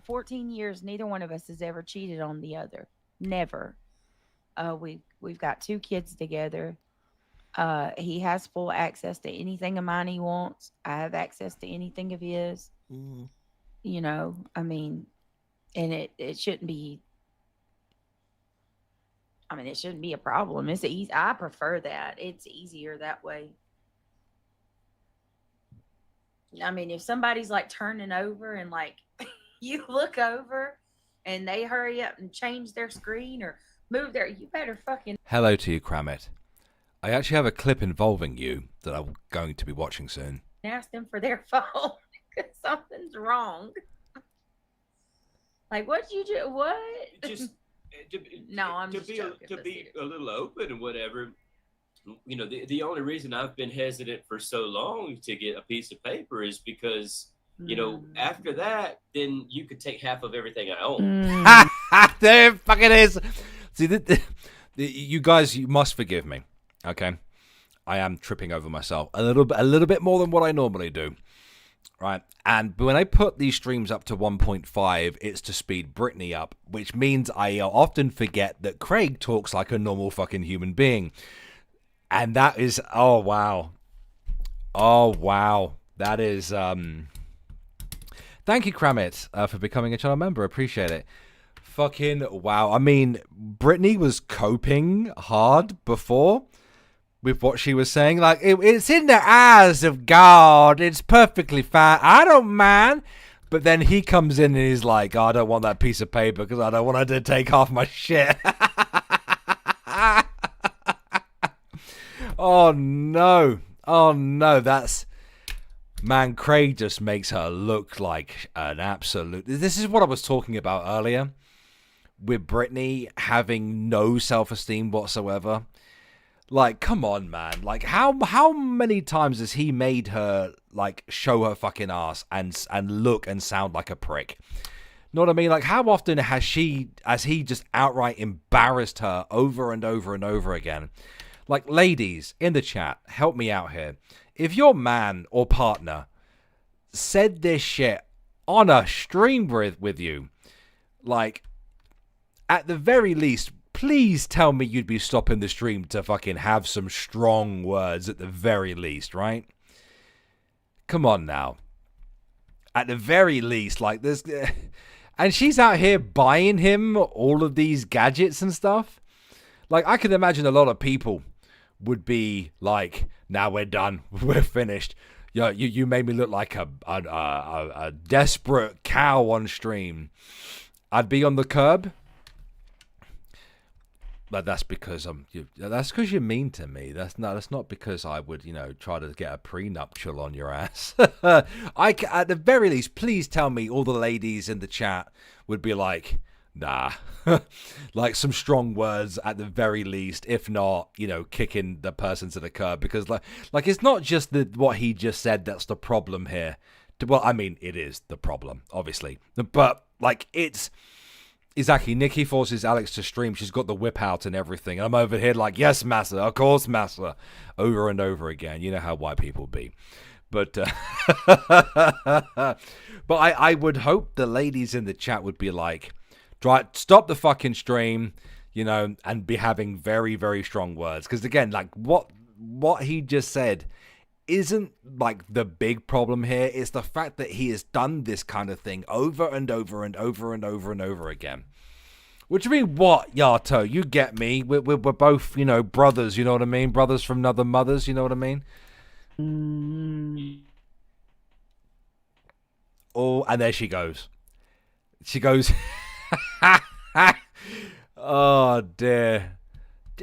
Speaker 4: 14 years, neither one of us has ever cheated on the other. Never. We've got 2 kids together. He has full access to anything of mine he wants. I have access to anything of his. You know, I mean, and it shouldn't be. I mean, it shouldn't be a problem. It's easy. I prefer that. It's easier that way. I mean, if somebody's like turning over and like you look over and they hurry up and change their screen or move their, you better fucking
Speaker 1: Hello to you, Cramit. I actually have a clip involving you that I'm going to be watching soon.
Speaker 4: ask them for their phone because something's wrong. Like, what'd you do? What?
Speaker 5: Just
Speaker 4: No, I'm
Speaker 5: to
Speaker 4: just
Speaker 5: be
Speaker 4: joking,
Speaker 5: to
Speaker 4: but
Speaker 5: be a little open and whatever. You know, the only reason I've been hesitant for so long to get a piece of paper is because, you know, after that, then you could take half of everything I own.
Speaker 1: There it fucking is. See, you guys, you must forgive me, okay? I am tripping over myself a little bit more than what I normally do, right? And when I put these streams up to 1.5, it's to speed Brittany up, which means I often forget that Craig talks like a normal fucking human being. And that is, oh wow, that is, thank you, Kramit, for becoming a channel member, appreciate it. Fucking wow. I mean, Brittany was coping hard before with what she was saying, like, it's in the eyes of God, it's perfectly fine, I don't mind. But then he comes in and he's like, I don't want that piece of paper because I don't want her to take half my shit. Oh no, that's... Man, Craig just makes her look like an absolute... This is what I was talking about earlier, with Brittany having no self-esteem whatsoever. Like, come on, man. Like, how many times has he made her, like, show her fucking ass and look and sound like a prick? Know what I mean? Like, how often has he just outright embarrassed her over and over and over again? Like, ladies, in the chat, help me out here. If your man or partner said this shit on a stream with you, like, at the very least, please tell me you'd be stopping the stream to fucking have some strong words at the very least, right? Come on now. At the very least, like, this... And she's out here buying him all of these gadgets and stuff. Like, I could imagine a lot of people would be like, now we're done, we're finished. You made me look like a desperate cow on stream. I'd be on the curb. But that's because that's because you're mean to me. That's not because I would, try to get a prenuptial on your ass. At the very least, please tell me all the ladies in the chat would be like, nah, like some strong words at the very least, if not, kicking the person to the curb, because like it's not just what he just said that's the problem here. Well, I mean, it is the problem, obviously, but like it's exactly. Nikki forces Alex to stream. She's got the whip out and everything. And I'm over here like, yes, Massa, of course, Massa, over and over again. You know how white people be. But but I would hope the ladies in the chat would be like, stop the fucking stream, and be having very, very strong words. Because again, like what he just said isn't like the big problem here. It's the fact that he has done this kind of thing over and over and over and over and over again What do you mean, what, Yato? You get me. We're both, you know, brothers, you know what I mean? Brothers from other mothers, you know what I mean? Oh, and there she goes. She goes, oh, dear.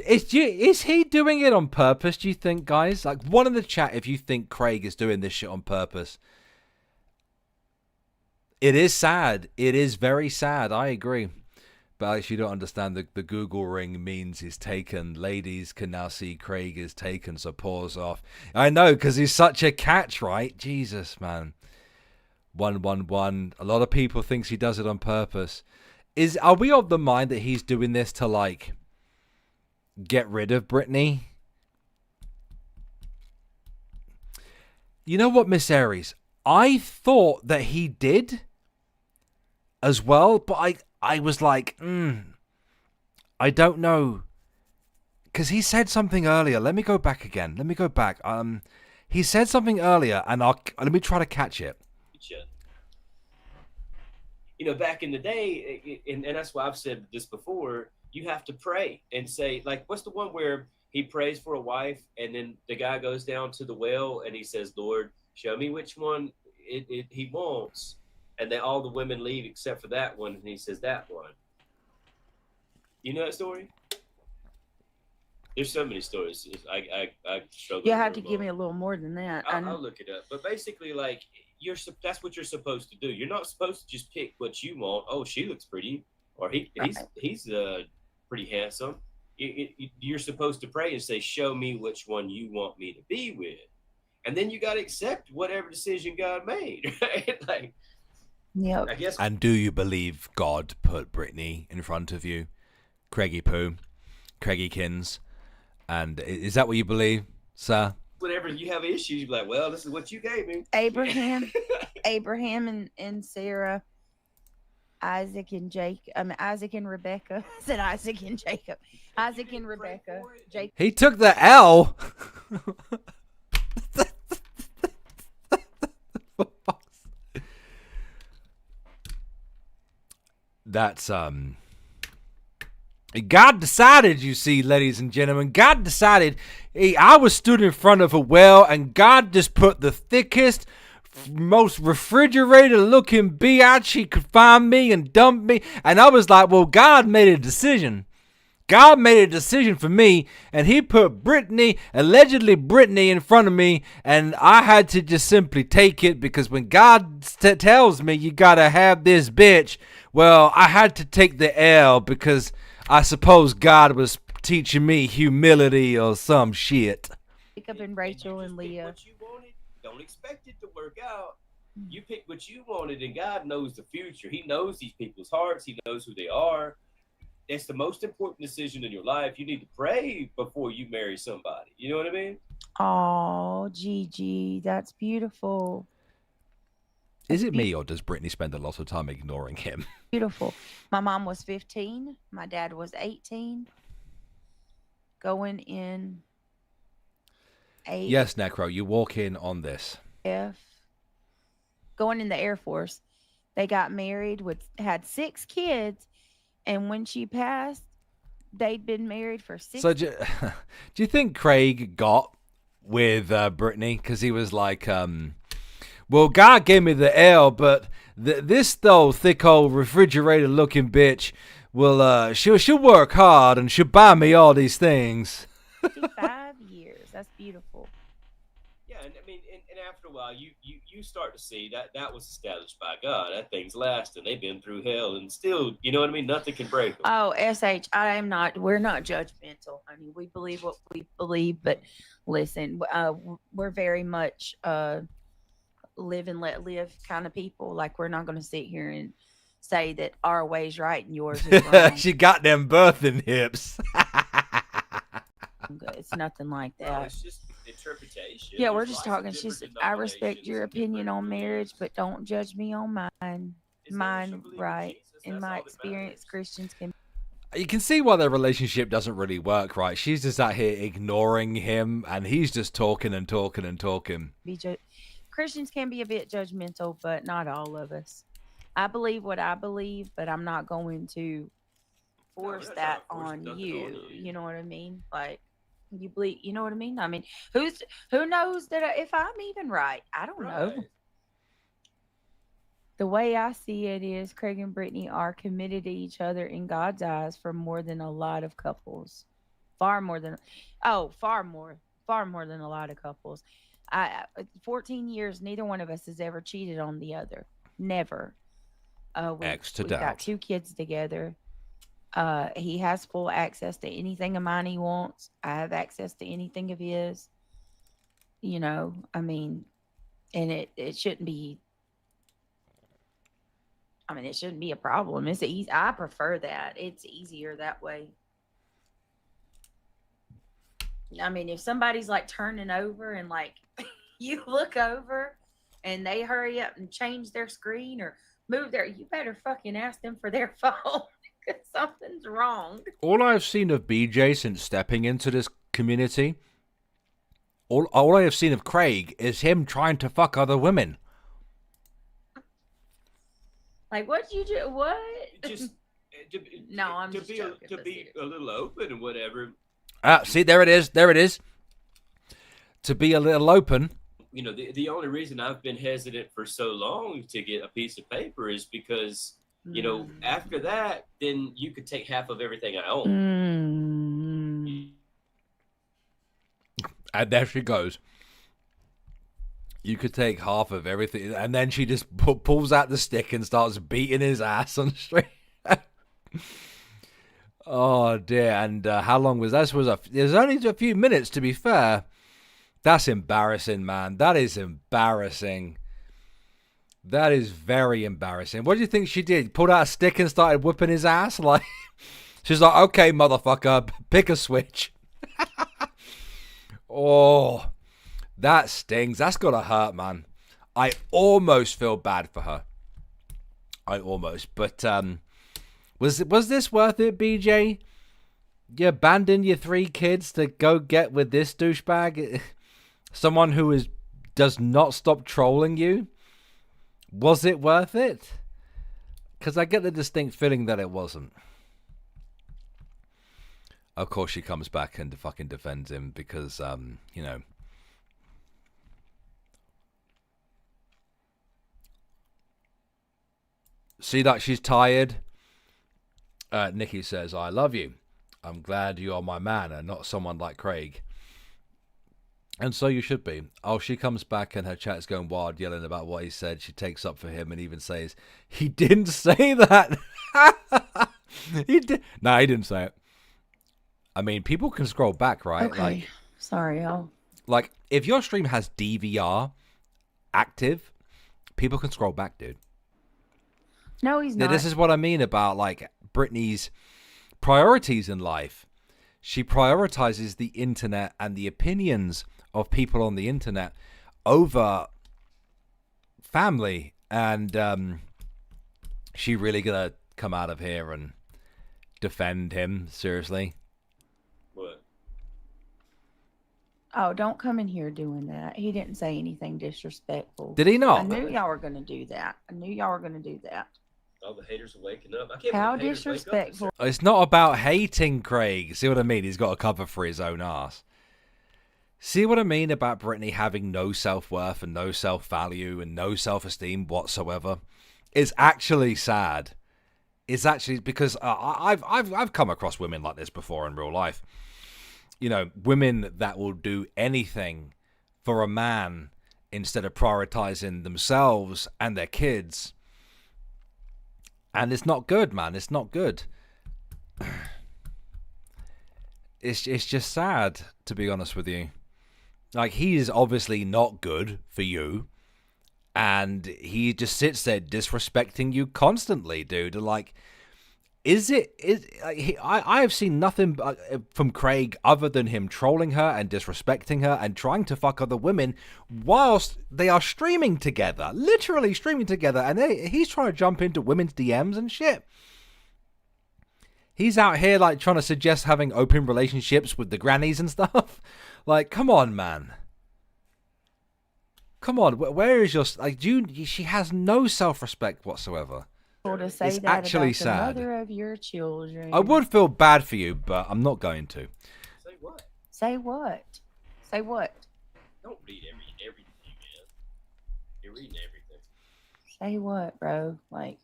Speaker 1: Is he doing it on purpose, do you think, guys? Like, one in the chat if you think Craig is doing this shit on purpose. It is sad. It is very sad. I agree. But Alex, you don't understand. The Google ring means he's taken. Ladies can now see Craig is taken, so pause off. I know, because he's such a catch, right? Jesus, man. 111. A lot of people thinks he does it on purpose. Are we of the mind that he's doing this to, like, get rid of Brittany? You know what, Miss Aries? I thought that he did as well, but I was like, I don't know. Because he said something earlier. Let me go back again. Let me go back. He said something earlier, and let me try to catch it.
Speaker 5: You know, back in the day, and that's why I've said this before, you have to pray and say, like, what's the one where he prays for a wife, and then the guy goes down to the well, and he says, Lord, show me which one he wants. And then all the women leave except for that one, and he says, that one. You know that story? There's so many stories. I struggle.
Speaker 4: You have to give me a little more than that.
Speaker 5: I'll look it up. But basically, like, that's what you're supposed to do. You're not supposed to just pick what you want. Oh, she looks pretty, or he's pretty handsome. You're supposed to pray and say, show me which one you want me to be with. And then you got to accept whatever decision God made, right? Like,
Speaker 4: yeah.
Speaker 5: I guess.
Speaker 1: And do you believe God put Brittany in front of you? Kreggy Kins. And is that what you believe, sir?
Speaker 5: Whenever you have issues, you're like, well, this is what you gave me.
Speaker 4: Abraham and Sarah, Isaac and Rebecca. I said Isaac and Jacob. Isaac and Rebecca. Jacob.
Speaker 1: He took the L. That's God decided, you see, ladies and gentlemen, God decided. I was stood in front of a well, and God just put the thickest, most refrigerated looking biatch he could find me and dumped me. And I was like, well, God made a decision. God made a decision for me, and he put allegedly Brittany in front of me, and I had to just simply take it, because when God tells me you gotta have this bitch, well, I had to take the L, because I suppose God was teaching me humility or some shit.
Speaker 4: Jacob and Rachel and Leah.
Speaker 5: What you wanted, don't expect it to work out. You pick what you wanted, and God knows the future. He knows these people's hearts. He knows who they are. It's the most important decision in your life. You need to pray before you marry somebody. You know what I mean?
Speaker 4: Oh, Gigi, that's beautiful.
Speaker 1: Is it me, or does Brittany spend a lot of time ignoring him?
Speaker 4: Beautiful. My mom was 15. My dad was 18. Going in
Speaker 1: Yes, Necro, you walk in on this.
Speaker 4: Going in the Air Force. They got married, had 6 kids, and when she passed, they'd been married for 6
Speaker 1: So do you think Craig got with Brittany? Because he was like, well, God gave me the L, but this though thick old refrigerator looking bitch will she'll work hard and she'll buy me all these things.
Speaker 4: 55 years. That's beautiful.
Speaker 5: Yeah, and I mean, and after a while, you start to see that was established by God. That thing's lasting. They've been through hell, and still, you know what I mean? Nothing can break them.
Speaker 4: Oh, we're not judgmental, honey. We believe what we believe, but listen, we're very much live and let live kind of people. Like, we're not going to sit here and say that our way's right and yours is wrong.
Speaker 1: She got them birthing hips.
Speaker 4: It's nothing like that.
Speaker 5: Well, it's just interpretation.
Speaker 4: Yeah, we're
Speaker 5: There's
Speaker 4: just
Speaker 5: lots of
Speaker 4: talking.
Speaker 5: different
Speaker 4: I respect your
Speaker 5: denominations and
Speaker 4: opinion
Speaker 5: different
Speaker 4: on marriage,
Speaker 5: religions.
Speaker 4: but don't judge me on mine.
Speaker 5: As long as you
Speaker 4: Mine,
Speaker 5: believe in
Speaker 4: right?
Speaker 5: Jesus,
Speaker 4: In
Speaker 5: that's
Speaker 4: my
Speaker 5: all that
Speaker 4: experience,
Speaker 5: matters.
Speaker 4: Christians can.
Speaker 1: You can see why their relationship doesn't really work, right? She's just out here ignoring him, and he's just talking and talking and talking.
Speaker 4: Christians can be a bit judgmental, but not all of us. I believe what I believe, but I'm not going to force
Speaker 5: that's
Speaker 4: that
Speaker 5: not forcing
Speaker 4: on
Speaker 5: nothing
Speaker 4: you.
Speaker 5: on you.
Speaker 4: You know what I mean? Like you bleed. You know what I mean? I mean, who knows that if I'm even right? I don't know.
Speaker 5: Right.
Speaker 4: The way I see it is Craig and Brittany are committed to each other in God's eyes for more than a lot of couples. Far more than, oh, far more than a lot of couples. 14 years, neither one of us has ever cheated on the other. Never.
Speaker 1: X to
Speaker 4: We've got
Speaker 1: doubt.
Speaker 4: 2 kids together. He has full access to anything of mine he wants. I have access to anything of his. You know, I mean, and it shouldn't be. I mean, it shouldn't be a problem. It's easy. I prefer that. It's easier that way. I mean, if somebody's like turning over and like you look over and they hurry up and change their screen or move their, you better fucking ask them for their phone because something's wrong.
Speaker 1: All I've seen of BJ since stepping into this community, all I have seen of Craig is him trying to fuck other women.
Speaker 4: Like, what'd you do? What?
Speaker 5: Just
Speaker 4: No, I'm
Speaker 5: to
Speaker 4: just
Speaker 5: be
Speaker 4: joking,
Speaker 5: to
Speaker 4: but
Speaker 5: be
Speaker 4: seriously.
Speaker 5: a little open and whatever.
Speaker 1: See, there it is. There it is. To be a little open.
Speaker 5: You know, the only reason I've been hesitant for so long to get a piece of paper is because, you know, after that, then you could take half of everything I own.
Speaker 1: And there she goes. You could take half of everything. And then she just pulls out the stick and starts beating his ass on the street. Oh, dear. And how long was that? It was only a few minutes, to be fair. That's embarrassing, man. That is embarrassing. That is very embarrassing. What do you think she did? Pulled out a stick and started whipping his ass? Like, she's like, okay, motherfucker, pick a switch. Oh, that stings. That's gotta hurt, man. I almost feel bad for her. But was this worth it, BJ? You abandoned your 3 kids to go get with this douchebag? Someone who does not stop trolling you? Was it worth it? Because I get the distinct feeling that it wasn't. Of course, she comes back and fucking defends him because, you know. See that she's tired? Nikki says, I love you. I'm glad you're my man and not someone like Craig. And so you should be. Oh, she comes back and her chat's going wild, yelling about what he said. She takes up for him and even says, he didn't say that. He did. No, he didn't say it. I mean, people can scroll back, right?
Speaker 4: Okay.
Speaker 1: Like,
Speaker 4: sorry, y'all.
Speaker 1: Like, if your stream has DVR active, people can scroll back, dude.
Speaker 4: No, he's
Speaker 1: Now,
Speaker 4: not.
Speaker 1: this is what I mean about, like, Britney's priorities in life. She prioritizes the internet and the opinions of people on the internet over family. And she really gonna come out of here and defend him? Seriously?
Speaker 5: What?
Speaker 4: Oh, don't come in here doing that. He didn't say anything disrespectful.
Speaker 1: Did he
Speaker 4: I
Speaker 1: not?
Speaker 4: knew y'all were going to do that.
Speaker 5: All the haters are waking up. I can't
Speaker 4: How
Speaker 5: believe haters wake up at
Speaker 4: disrespectful.
Speaker 1: It's not about hating Craig. See what I mean? He's got a cover for his own ass. See what I mean about Britney having no self-worth and no self-value and no self-esteem whatsoever? It's actually sad. It's actually because I've come across women like this before in real life. You know, women that will do anything for a man instead of prioritizing themselves and their kids. And it's not good, man. It's not good. It's just sad, to be honest with you. Like, he is obviously not good for you. And he just sits there disrespecting you constantly, dude. Like, I have seen nothing from Craig other than him trolling her and disrespecting her and trying to fuck other women whilst they are streaming together. Literally streaming together. And he's trying to jump into women's DMs and shit. He's out here, like, trying to suggest having open relationships with the grannies and stuff. Like, come on, man. Come on, where is your... Like, she has no self-respect whatsoever.
Speaker 4: To say
Speaker 1: It's
Speaker 4: that
Speaker 1: actually
Speaker 4: about
Speaker 1: sad.
Speaker 4: the mother of your children.
Speaker 1: I would feel bad for you, but I'm not going to.
Speaker 5: Say what?
Speaker 4: Say what? Say what?
Speaker 5: Don't read everything, man. You're reading everything.
Speaker 4: Say what, bro? Like,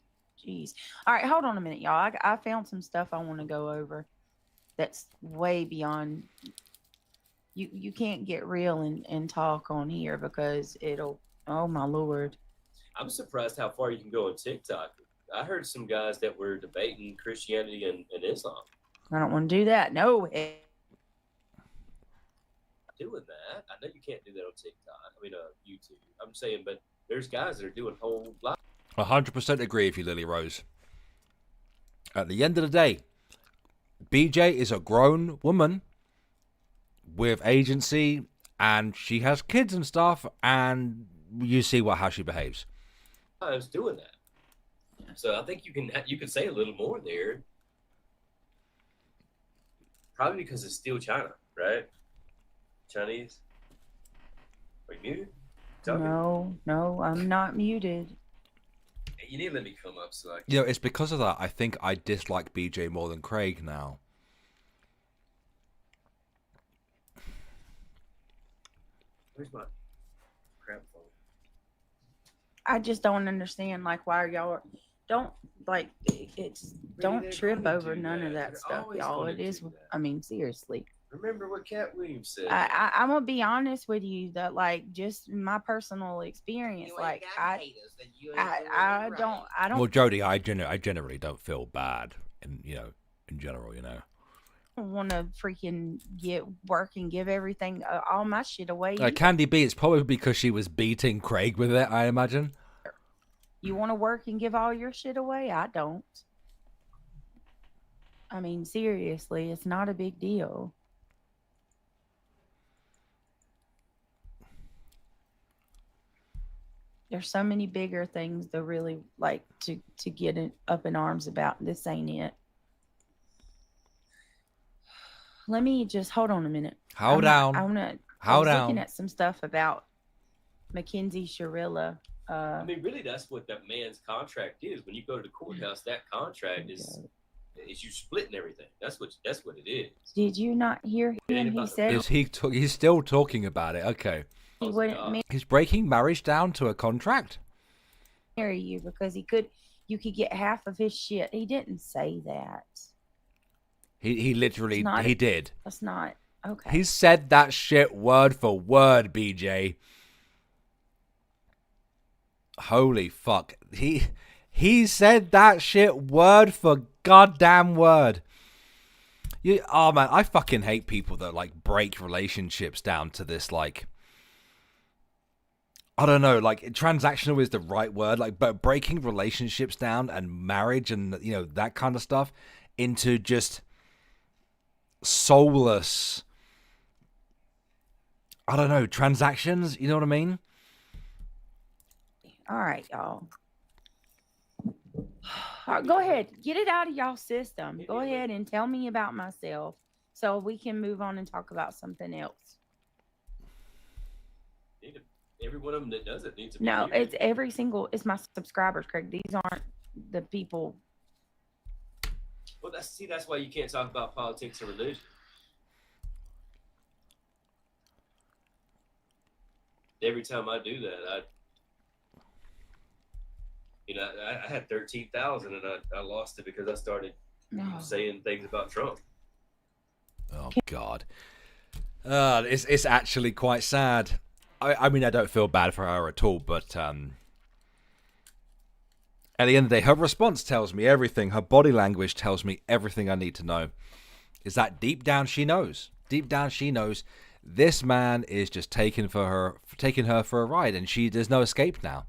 Speaker 4: jeez. All right, hold on a minute, y'all. I found some stuff I want to go over that's way beyond. You can't get real and talk on here because it'll. Oh my lord.
Speaker 5: I'm surprised how far you can go on TikTok. I heard some guys that were debating Christianity and Islam.
Speaker 4: I don't want to do that. No.
Speaker 5: Doing that, I know you can't do that on TikTok. I mean, YouTube. I'm saying, but there's guys that are doing whole life.
Speaker 1: 100% agree with you, Lily Rose. At the end of the day, BJ is a grown woman with agency, and she has kids and stuff, and you see how she behaves.
Speaker 5: I was doing that. So I think you can say a little more there. Probably because it's still China, right? Chinese. Are you muted?
Speaker 4: No, I'm not muted.
Speaker 5: Hey, you need to let me come up so I can...
Speaker 1: You know, it's because of that I think I dislike BJ more than Craig now.
Speaker 5: Where's my crap phone?
Speaker 4: I just don't understand, like, why y'all don't like it's don't
Speaker 5: they're
Speaker 4: trip
Speaker 5: gonna
Speaker 4: over
Speaker 5: do
Speaker 4: none of
Speaker 5: that.
Speaker 4: that
Speaker 5: They're
Speaker 4: stuff,
Speaker 5: always
Speaker 4: y'all.
Speaker 5: gonna
Speaker 4: It is.
Speaker 5: do that.
Speaker 4: I mean, seriously.
Speaker 5: Remember what Cat Williams said?
Speaker 4: I'm gonna be honest with you that, like, just my personal experience, like, I don't.
Speaker 1: Well, Jody, I generally don't feel bad, in general,
Speaker 4: want to freaking get work and give everything, all my shit away.
Speaker 1: Candy B, it's probably because she was beating Craig with it, I imagine.
Speaker 4: You want to work and give all your shit away? I don't. I mean, seriously, it's not a big deal. There's so many bigger things to really like to get up in arms about. This ain't it. Let me just hold on a minute.
Speaker 1: I was
Speaker 4: looking at some stuff about Mackenzie Sharilla.
Speaker 5: I mean, really, that's what that man's contract is. When you go to the courthouse, that contract is you splitting everything. That's what it is.
Speaker 4: Did you not hear him? He said
Speaker 1: he's still talking about it. Okay.
Speaker 4: He wouldn't
Speaker 1: He's breaking marriage down to a contract.
Speaker 4: Marry you because you could get half of his shit. He didn't say that.
Speaker 1: He literally he did.
Speaker 4: That's not okay.
Speaker 1: He said that shit word for word, BJ. Holy fuck. He said that shit word for goddamn word. Oh man, I fucking hate people that like break relationships down to this, like, I don't know, like, transactional is the right word, like, but breaking relationships down and marriage and, that kind of stuff into just soulless, I don't know, transactions, you know what I mean?
Speaker 4: All right, y'all. All right, go ahead. Get it out of y'all system. Go ahead and tell me about myself so we can move on and talk about something else.
Speaker 5: Every one of them that does it needs to be
Speaker 4: No,
Speaker 5: muted.
Speaker 4: it's my subscribers, Craig. These aren't the people.
Speaker 5: Well, that's why you can't talk about politics or religion. Every time I do that, I had 13,000 and I lost it because I started saying things about Trump.
Speaker 1: Oh God, it's actually quite sad. I mean, I don't feel bad for her at all, but at the end of the day, her response tells me everything. Her body language tells me everything I need to know. Is that deep down she knows. Deep down she knows this man is just taking her for a ride, and there's no escape now.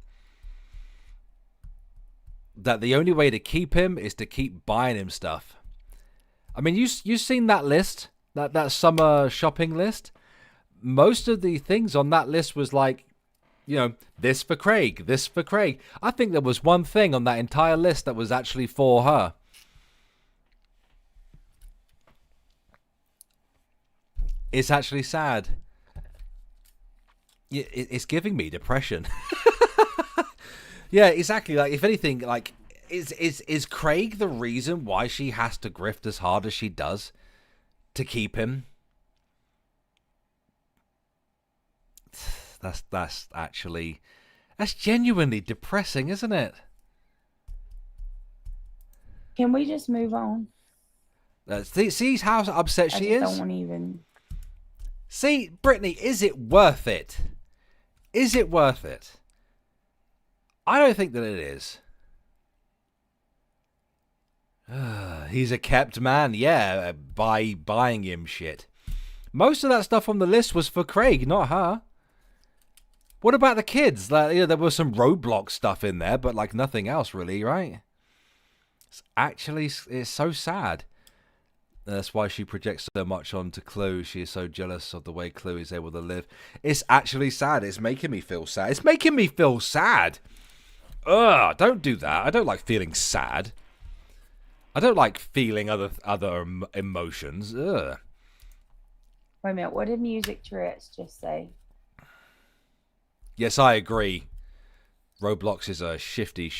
Speaker 1: That the only way to keep him is to keep buying him stuff. I mean, you seen that list, that summer shopping list? Most of the things on that list was like, this for Craig, this for Craig. I think there was one thing on that entire list that was actually for her. It's actually sad. It's giving me depression. Yeah, exactly. Like, if anything, like, Is Craig the reason why she has to grift as hard as she does to keep him? That's genuinely depressing, isn't it?
Speaker 4: Can we just move on?
Speaker 1: See how upset she is?
Speaker 4: I don't want to even.
Speaker 1: See, Brittany, is it worth it? Is it worth it? I don't think that it is. He's a kept man, yeah, by buying him shit. Most of that stuff on the list was for Craig, not her. What about the kids? Like, there was some Roblox stuff in there, but like nothing else really, right? It's so sad. That's why she projects so much onto Clue. She is so jealous of the way Clue is able to live. It's actually sad. It's making me feel sad. It's making me feel sad. Ugh, don't do that. I don't like feeling sad. I don't like feeling other emotions. Ugh.
Speaker 4: Wait a minute. What did Music Tourette's just say?
Speaker 1: Yes, I agree. Roblox is a shifty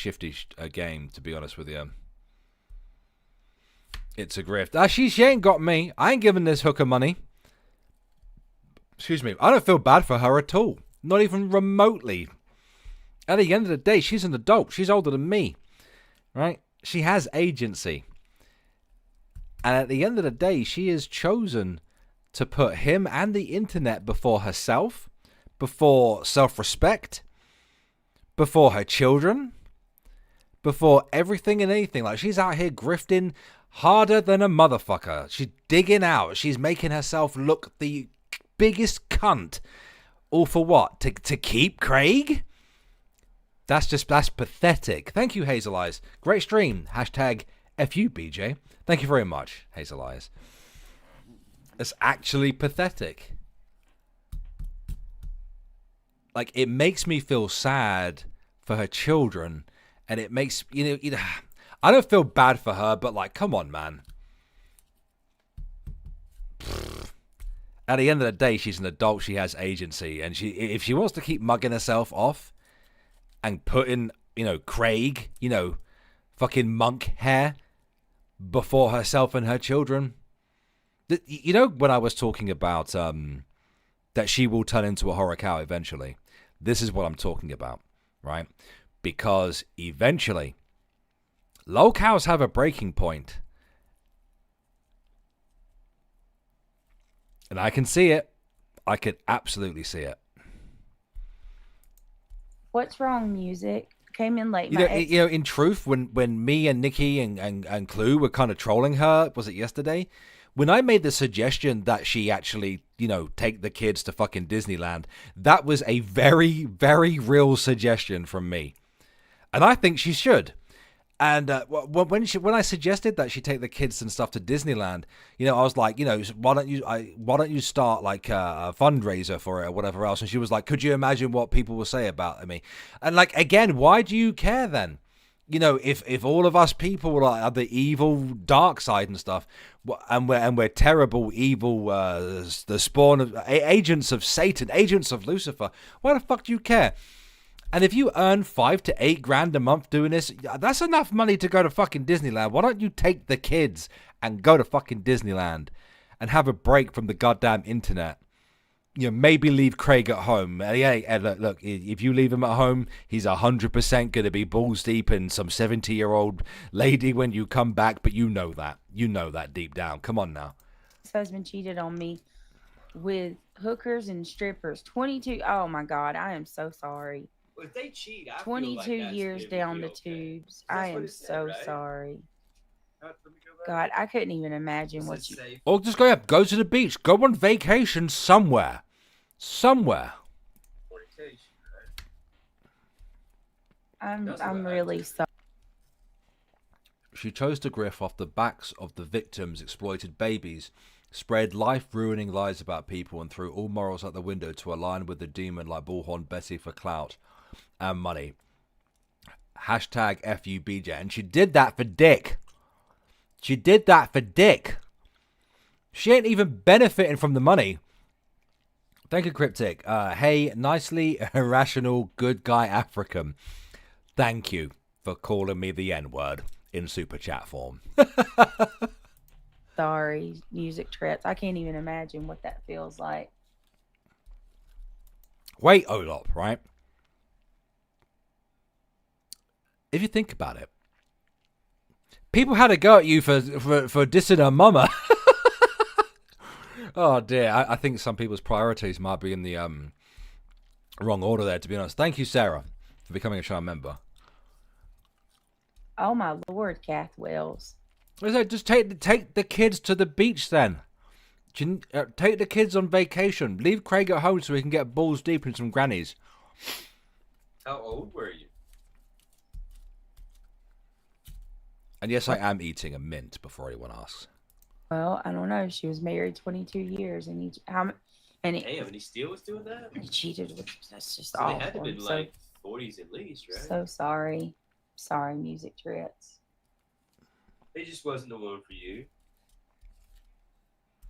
Speaker 1: game, to be honest with you. It's a grift. She ain't got me. I ain't giving this hooker money. Excuse me. I don't feel bad for her at all. Not even remotely. At the end of the day, she's an adult. She's older than me. Right? She has agency. And at the end of the day, she has chosen to put him and the internet before herself, before self-respect, before her children, before everything and anything. Like, she's out here grifting harder than a motherfucker. She's digging out. She's making herself look the biggest cunt. All for what? To keep Craig? That's pathetic. Thank you, Hazel Eyes. Great stream. Hashtag FUBJ. Thank you very much, Hazel Eyes. It's actually pathetic. Like, it makes me feel sad for her children, and it makes, you know, I don't feel bad for her, but like, come on, man. At the end of the day, she's an adult. She has agency, and if she wants to keep mugging herself off and putting, Craig, fucking monk hair before herself and her children. When I was talking about that she will turn into a horror cow eventually, this is what I'm talking about, right? Because eventually, low cows have a breaking point. And I can see it. I could absolutely see it.
Speaker 4: What's wrong, Music? Came in late.
Speaker 1: In truth, when me and Nikki and Clue were kind of trolling her, was it yesterday? When I made the suggestion that she actually, take the kids to fucking Disneyland, that was a very, very real suggestion from me. And I think she should. And when I suggested that she take the kids and stuff to Disneyland, I was like, why don't you start like a fundraiser for it or whatever else? And she was like, could you imagine what people will say about me? And like, again, why do you care then? If all of us people are the evil dark side and stuff, and we're terrible, evil, the spawn of agents of Satan, agents of Lucifer, why the fuck do you care? And if you earn $5 to $8 grand a month doing this, that's enough money to go to fucking Disneyland. Why don't you take the kids and go to fucking Disneyland and have a break from the goddamn internet? Maybe leave Craig at home. Yeah, look, if you leave him at home, he's 100% going to be balls deep in some 70-year-old lady when you come back. But you know that. You know that deep down. Come on now.
Speaker 4: His husband cheated on me with hookers and strippers. 22. Oh, my God. I am so sorry.
Speaker 5: Well, if they cheat, I
Speaker 4: 22
Speaker 5: feel like
Speaker 4: years down the tubes. I am so sorry. God, I couldn't even imagine what you...
Speaker 1: Or just go to the beach. Go on vacation somewhere. Somewhere.
Speaker 4: I'm really sorry.
Speaker 1: She chose to griff off the backs of the victims' exploited babies, spread life-ruining lies about people, and threw all morals out the window to align with the demon like Bullhorn Betty for clout and money. Hashtag FUBJ. And she did that for dick. She did that for dick. She ain't even benefiting from the money. Thank you, Cryptic. Hey, nicely irrational, good guy African. Thank you. for calling me the N-word in super chat form.
Speaker 4: Sorry, music trips. I can't even imagine what that feels like.
Speaker 1: Wait, Olop, right? If you think about it, people had a go at you for dissing her mama. Oh dear, I think some people's priorities might be in the wrong order there, to be honest. Thank you, Sarah, for becoming a channel member.
Speaker 4: Oh my lord, Kath Wells.
Speaker 1: I said, just take the kids to the beach then. Take the kids on vacation. Leave Craig at home so he can get balls deep in some grannies.
Speaker 5: How old were you?
Speaker 1: And yes, I am eating a mint before anyone asks.
Speaker 4: Well, I don't know. She was married 22 years, and
Speaker 5: Damn, and he still was doing that?
Speaker 4: he cheated with. That's just
Speaker 5: So
Speaker 4: awful.
Speaker 5: they had to be
Speaker 4: I'm
Speaker 5: like 40s at least, right?
Speaker 4: so sorry. Sorry, music trips.
Speaker 5: It just wasn't the one for you.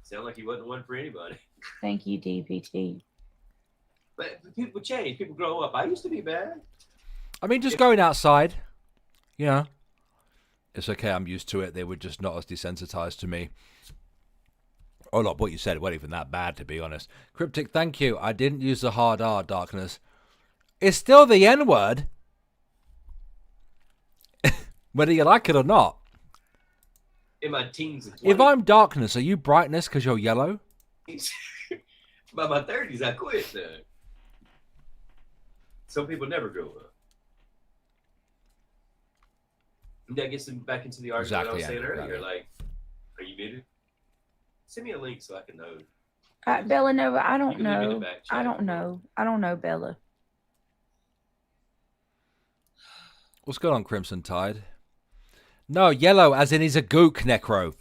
Speaker 5: Sound like he wasn't the one for anybody.
Speaker 4: Thank you, DPT.
Speaker 5: But people change. People grow up. I used to be bad.
Speaker 1: I mean, just going outside, you know. It's okay, I'm used to it. They were just not as desensitized to me. Oh, look, what you said wasn't even that bad, to be honest. Cryptic, thank you. I didn't use the hard R, Darkness. It's still the N-word. Whether you like it or not.
Speaker 5: In my teens and 20s.
Speaker 1: If I'm Darkness, are you Brightness because you're yellow?
Speaker 5: By my 30s, I quit, though. Some people never grow up. And that gets them back into the argument I was saying earlier. Like, are you muted? Send me a link so I can know.
Speaker 4: Bella Nova, I don't
Speaker 5: You can leave me in
Speaker 4: know.
Speaker 5: the back
Speaker 4: I
Speaker 5: chat.
Speaker 4: don't know. I don't know, Bella.
Speaker 1: What's going on, Crimson Tide? No, yellow, as in he's a gook, Necro.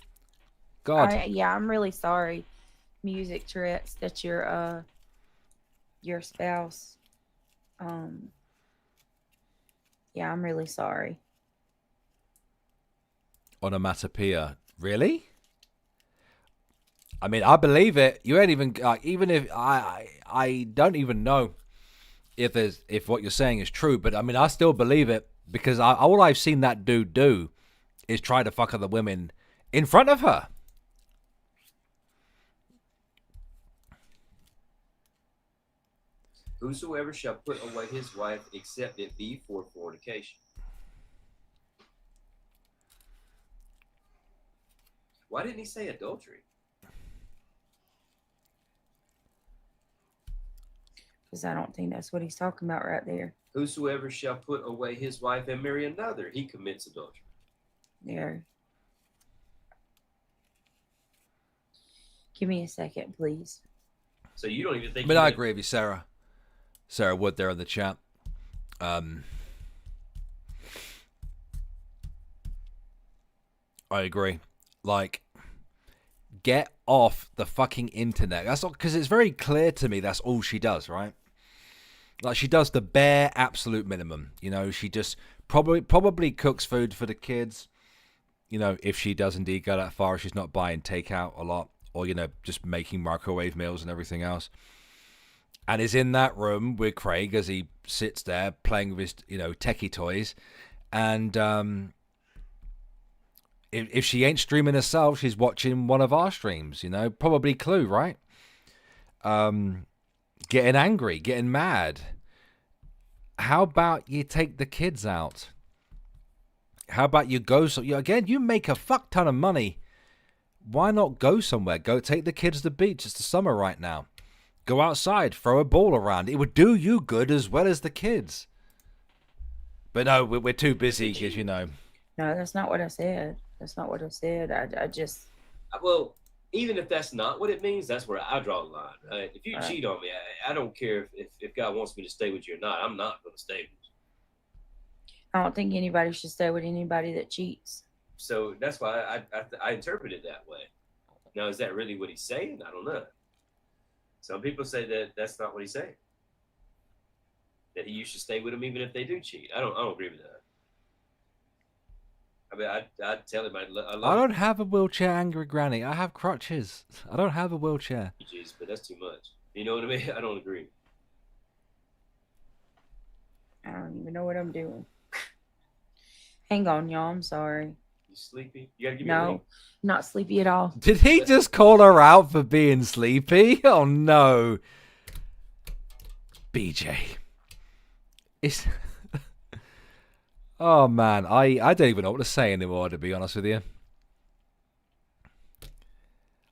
Speaker 1: God.
Speaker 4: Yeah, I'm really sorry, music trips, that your spouse. Yeah, I'm really sorry.
Speaker 1: Onomatopoeia. Really? I mean, I believe it. You ain't even even if I don't even know if what you're saying is true, but I mean, I still believe it because all I've seen that dude do is try to fuck other women in front of her.
Speaker 5: Whosoever shall put away his wife, except it be for fornication. Why didn't he say adultery?
Speaker 4: Because I don't think that's what he's talking about right there.
Speaker 5: Whosoever shall put away his wife and marry another, he commits adultery.
Speaker 4: There. Give me a second, please.
Speaker 5: So you don't even think...
Speaker 1: But I agree with you, Sarah. Sarah Wood there in the chat. I agree. Like, get off the fucking internet. That's all, because it's very clear to me that's all she does, right? Like, she does the bare absolute minimum. You know, she just probably cooks food for the kids. You know, if she does indeed go that far, she's not buying takeout a lot, or, you know, just making microwave meals and everything else. And is in that room with Craig as he sits there playing with his, you know, techie toys. And if she ain't streaming herself, she's watching one of our streams, you know, probably Clue, right? Getting angry, getting mad. How about you take the kids out? How about you go again, you make a fuck ton of money. Why not go somewhere? Go take the kids to the beach. It's the summer right now. Go outside, throw a ball around. It would do you good as well as the kids. But no, we're too busy because, you know.
Speaker 4: No, that's not what I said. That's not what I said. I just...
Speaker 5: Well, even if that's not what it means, that's where I draw the line. Right? If you cheat on me, I don't care if God wants me to stay with you or not. I'm not going to stay with you.
Speaker 4: I don't think anybody should stay with anybody that cheats.
Speaker 5: So that's why I interpret it that way. Now, is that really what he's saying? I don't know. Some people say that that's not what he's saying. That you should stay with them even if they do cheat. I don't agree with that. I mean, I'd tell him I
Speaker 1: don't have a wheelchair angry granny. I have crutches. I don't have a wheelchair.
Speaker 5: Jeez, but that's too much. You know what I mean? I don't agree.
Speaker 4: I don't even know what I'm doing. Hang on, y'all. I'm sorry.
Speaker 5: You sleepy? You gotta give me a
Speaker 4: No,
Speaker 5: ring.
Speaker 4: not sleepy at all.
Speaker 1: Did he just call her out for being sleepy? Oh no. BJ. It's oh man, I don't even know what to say anymore, to be honest with you.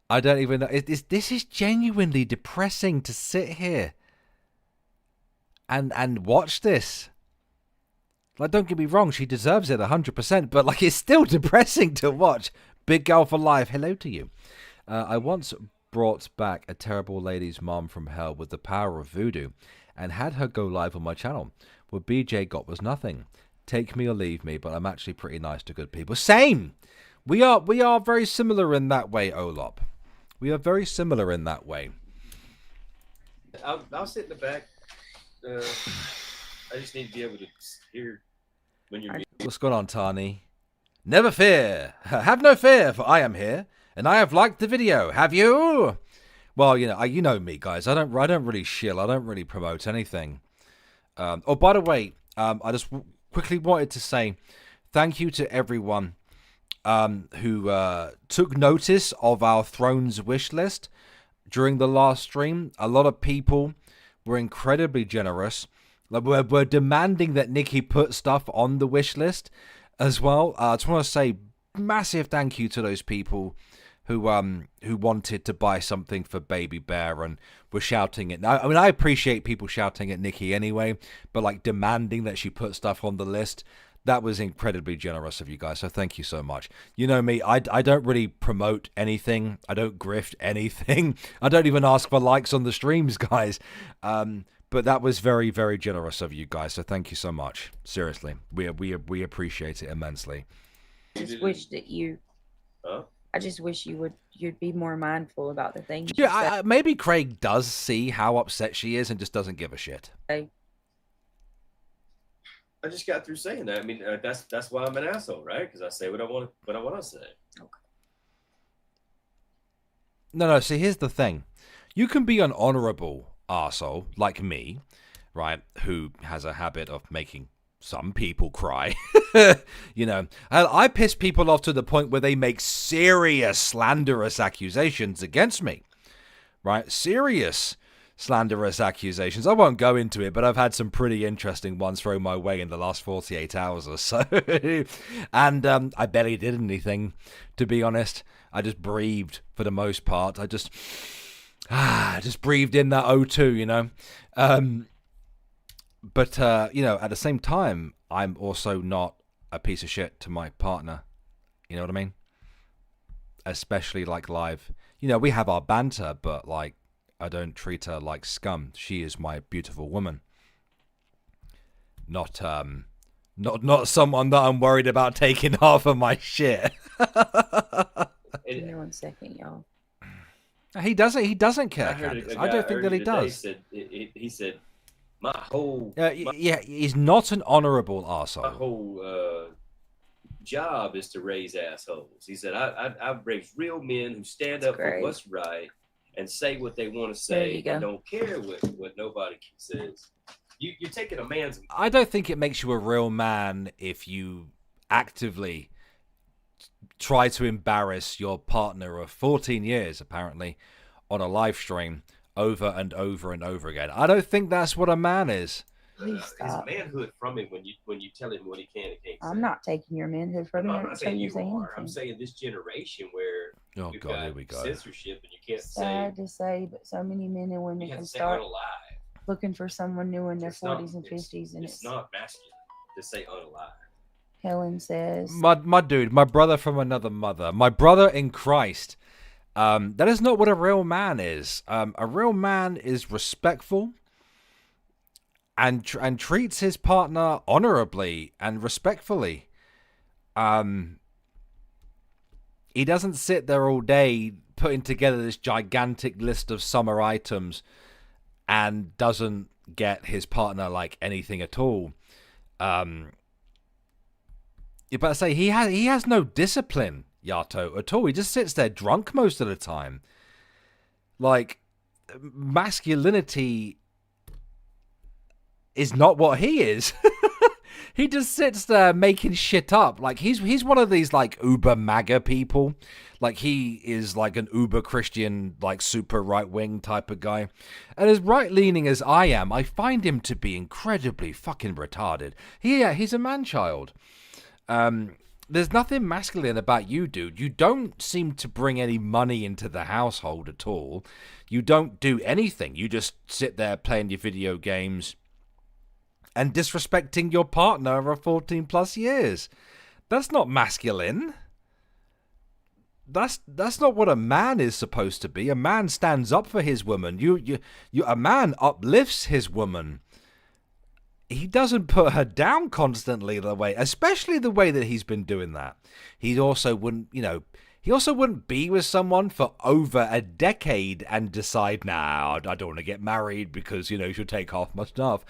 Speaker 1: I don't even know. This is genuinely depressing to sit here and watch this. Like, don't get me wrong, she deserves it 100%, but like, it's still depressing to watch. Big girl for life. Hello to you. I once brought back a terrible lady's mom from hell with the power of voodoo and had her go live on my channel. What BJ got was nothing. Take me or leave me, but I'm actually pretty nice to good people. Same! We are very similar in that way, Olop. We are very similar in that way.
Speaker 5: I'll sit in the back. I just need to be able to hear when you're.
Speaker 1: What's going on, Tani? Never fear. Have no fear, for I am here, and I have liked the video. Have you? Well, you know me, guys. I don't really shill. I don't really promote anything. Oh, by the way, I just quickly wanted to say thank you to everyone who took notice of our Thrones wish list during the last stream. A lot of people were incredibly generous. We're demanding that Nikki put stuff on the wish list as well. I just want to say massive thank you to those people who wanted to buy something for Baby Bear and were shouting it. Now, I mean, I appreciate people shouting at Nikki anyway, but like demanding that she put stuff on the list, that was incredibly generous of you guys. So thank you so much. You know me, I don't really promote anything. I don't grift anything. I don't even ask for likes on the streams, guys. But that was very, very generous of you guys. So thank you so much. Seriously, we appreciate it immensely.
Speaker 4: I just wish that you.
Speaker 5: Huh?
Speaker 4: I just wish you'd be more mindful about the things.
Speaker 1: Yeah, maybe Craig does see how upset she is and just doesn't give a shit.
Speaker 5: I just got through saying that. I mean, that's why I'm an asshole, right? Because I say what I want to say.
Speaker 4: Okay.
Speaker 1: No. See, here's the thing: you can be an honorable arsehole like me, right? Who has a habit of making some people cry. I piss people off to the point where they make serious slanderous accusations against me, right? Serious slanderous accusations. I won't go into it, but I've had some pretty interesting ones thrown my way in the last 48 hours or so. And I barely did anything, to be honest. I just breathed for the most part. I just breathed in that O2, But, at the same time, I'm also not a piece of shit to my partner. You know what I mean? Especially, like, live. We have our banter, but, like, I don't treat her like scum. She is my beautiful woman. Not someone that I'm worried about taking half of my shit.
Speaker 4: Give me 1 second, y'all.
Speaker 1: He doesn't care, Candace. I don't think that he does.
Speaker 5: He said, my whole...
Speaker 1: he's not an honorable arsehole.
Speaker 5: My whole job is to raise assholes. He said, I've raised real men who stand up for what's right and say what they want to say and don't care what nobody says. You're taking a man's...
Speaker 1: I don't think it makes you a real man if you actively try to embarrass your partner of 14 years, apparently, on a live stream over and over and over again. I don't think that's what a man is.
Speaker 5: His manhood from him when you tell him what he can and can't say.
Speaker 4: I'm not taking your manhood from him.
Speaker 5: I'm not saying you are. I'm saying this generation where we've got
Speaker 1: here we go.
Speaker 5: censorship and you can't
Speaker 4: Sad to say, but so many men and women can start looking for someone new in their 40s and 50s, and
Speaker 5: it's not masculine to say unalive.
Speaker 4: Helen says,
Speaker 1: my dude, my brother from another mother, my brother in Christ. That is not what a real man is. A real man is respectful and treats his partner honorably and respectfully. He doesn't sit there all day putting together this gigantic list of summer items and doesn't get his partner like anything at all. But I say he has no discipline, Yato, at all. He just sits there drunk most of the time. Like, masculinity is not what he is. He just sits there making shit up. Like he's one of these like uber MAGA people. Like he is like an uber Christian, like super right wing type of guy. And as right leaning as I am, I find him to be incredibly fucking retarded. He's a man child. There's nothing masculine about you, dude. You don't seem to bring any money into the household at all. You don't do anything. You just sit there playing your video games and disrespecting your partner of 14 plus years. That's not masculine. That's not what a man is supposed to be. A man stands up for his woman. A man uplifts his woman. He doesn't put her down constantly especially the way that he's been doing that. He also wouldn't be with someone for over a decade and decide, nah, I don't want to get married because, she'll take half my stuff.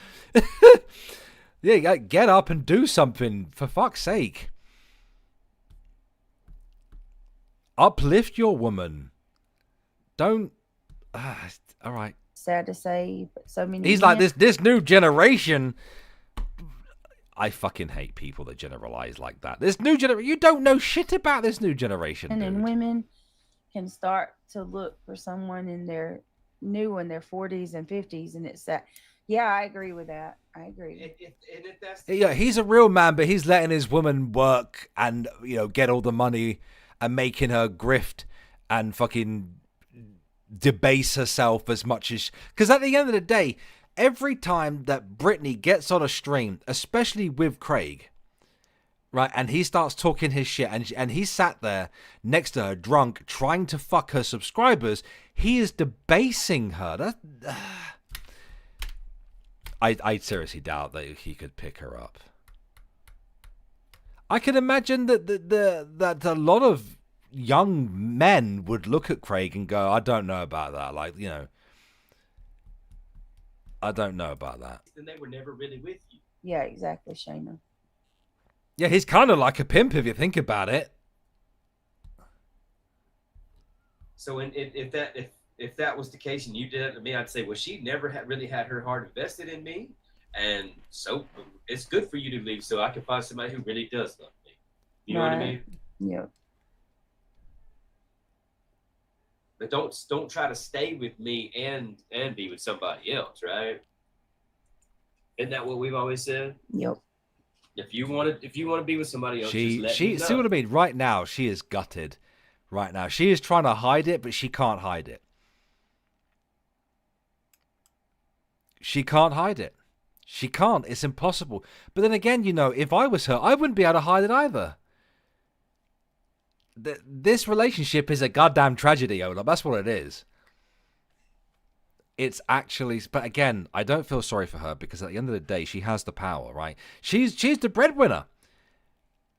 Speaker 1: Yeah, get up and do something, for fuck's sake. Uplift your woman. Don't. All right.
Speaker 4: Sad to say, but so many.
Speaker 1: He's like this new generation. I fucking hate people that generalize like that. This new generation, you don't know shit about this new generation.
Speaker 4: And
Speaker 1: dude.
Speaker 4: then women can start to look for someone in their 40s and 50s, and it's that. Yeah, I agree with that. I agree.
Speaker 1: Yeah, he's a real man, but he's letting his woman work and get all the money and making her grift and fucking debase herself as much as... Because at the end of the day, every time that Brittany gets on a stream, especially with Craig, right, and he starts talking his shit, and he sat there next to her drunk trying to fuck her subscribers, he is debasing her. I seriously doubt that he could pick her up. I can imagine that a lot of young men would look at Craig and go, I don't know about that. I don't know about that.
Speaker 5: Then they were never really with you.
Speaker 4: Yeah, exactly, Shayna.
Speaker 1: Yeah, he's kind of like a pimp if you think about it.
Speaker 5: So if that was the case and you did it to me, I'd say, well, she never really had her heart invested in me. And so it's good for you to leave so I can find somebody who really does love me. You know what I mean?
Speaker 4: Yeah.
Speaker 5: But don't try to stay with me and be with somebody else, right? Isn't that what we've always said?
Speaker 4: Yep.
Speaker 5: If you want to be with somebody else,
Speaker 1: She
Speaker 5: just let me know.
Speaker 1: See what I mean? Right now, she is gutted. Right now, she is trying to hide it, but she can't hide it. She can't hide it. She can't. It's impossible. But then again, if I was her, I wouldn't be able to hide it either. This relationship is a goddamn tragedy, Ola. That's what it is. It's actually, but again, I don't feel sorry for her because at the end of the day, she has the power, right? She's the breadwinner.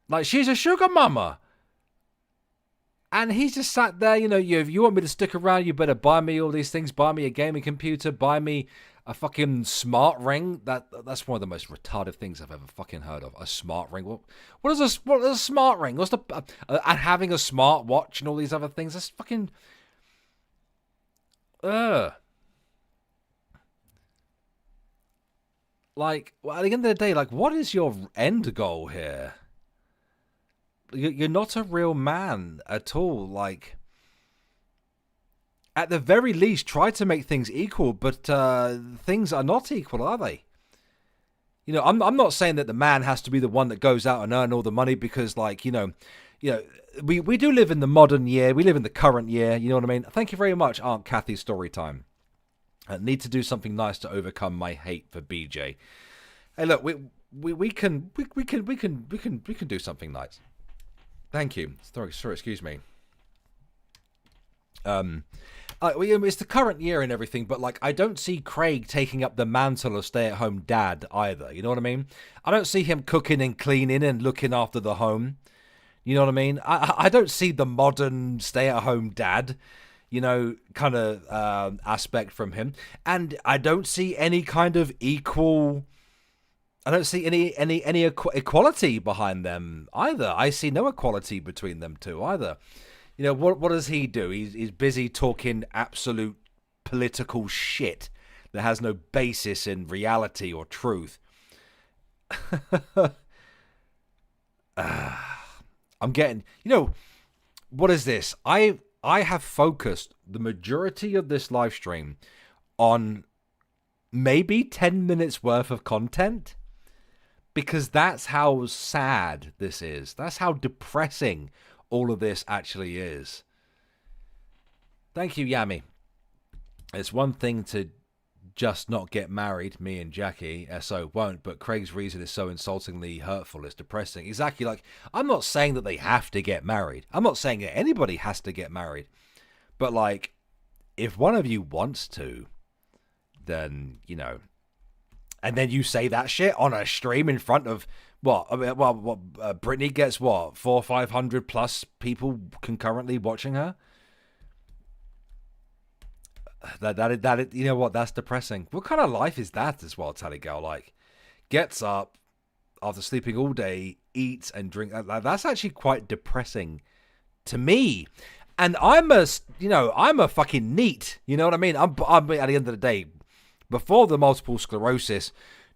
Speaker 1: Like, she's a sugar mama. And he's just sat there, if you want me to stick around, you better buy me all these things. Buy me a gaming computer. Buy me a fucking smart ring. That's one of the most retarded things I've ever fucking heard of. A smart ring. What is a smart ring? What's and having a smart watch and all these other things? That's fucking... Like, well, at the end of the day, like, what is your end goal here? You're not a real man at all. Like, at the very least, try to make things equal, but things are not equal, are they? I'm not saying that the man has to be the one that goes out and earn all the money because, like, we do live in the modern year. We live in the current year. You know what I mean? Thank you very much, Aunt Kathy's story time. I need to do something nice to overcome my hate for BJ. Hey, look, we can do something nice. Thank you. Sorry, excuse me. It's the current year and everything, but like I don't see Craig taking up the mantle of stay-at-home dad either. You know what I mean? I don't see him cooking and cleaning and looking after the home. You know what I mean? I don't see the modern stay-at-home dad, kind of aspect from him, and I don't see any kind of equal. I don't see any equality behind them either. I see no equality between them two either. What does he do? He's busy talking absolute political shit that has no basis in reality or truth. I'm getting, what is this? I have focused the majority of this live stream on maybe 10 minutes worth of content, because that's how sad this is. That's how depressing all of this actually is. Thank you, Yami. It's one thing to just not get married, me and Jackie, so won't, but Craig's reason is so insultingly hurtful, it's depressing. Exactly, like, I'm not saying that they have to get married. I'm not saying that anybody has to get married. But, like, if one of you wants to, then, and then you say that shit on a stream in front of, Brittany gets, 400 or 500 plus people concurrently watching her? That you know what? That's depressing. What kind of life is that as well, Tally Girl? Like, gets up after sleeping all day, eats and drinks. That's actually quite depressing to me. And I'm a fucking neat. You know what I mean? I'm at the end of the day, before the multiple sclerosis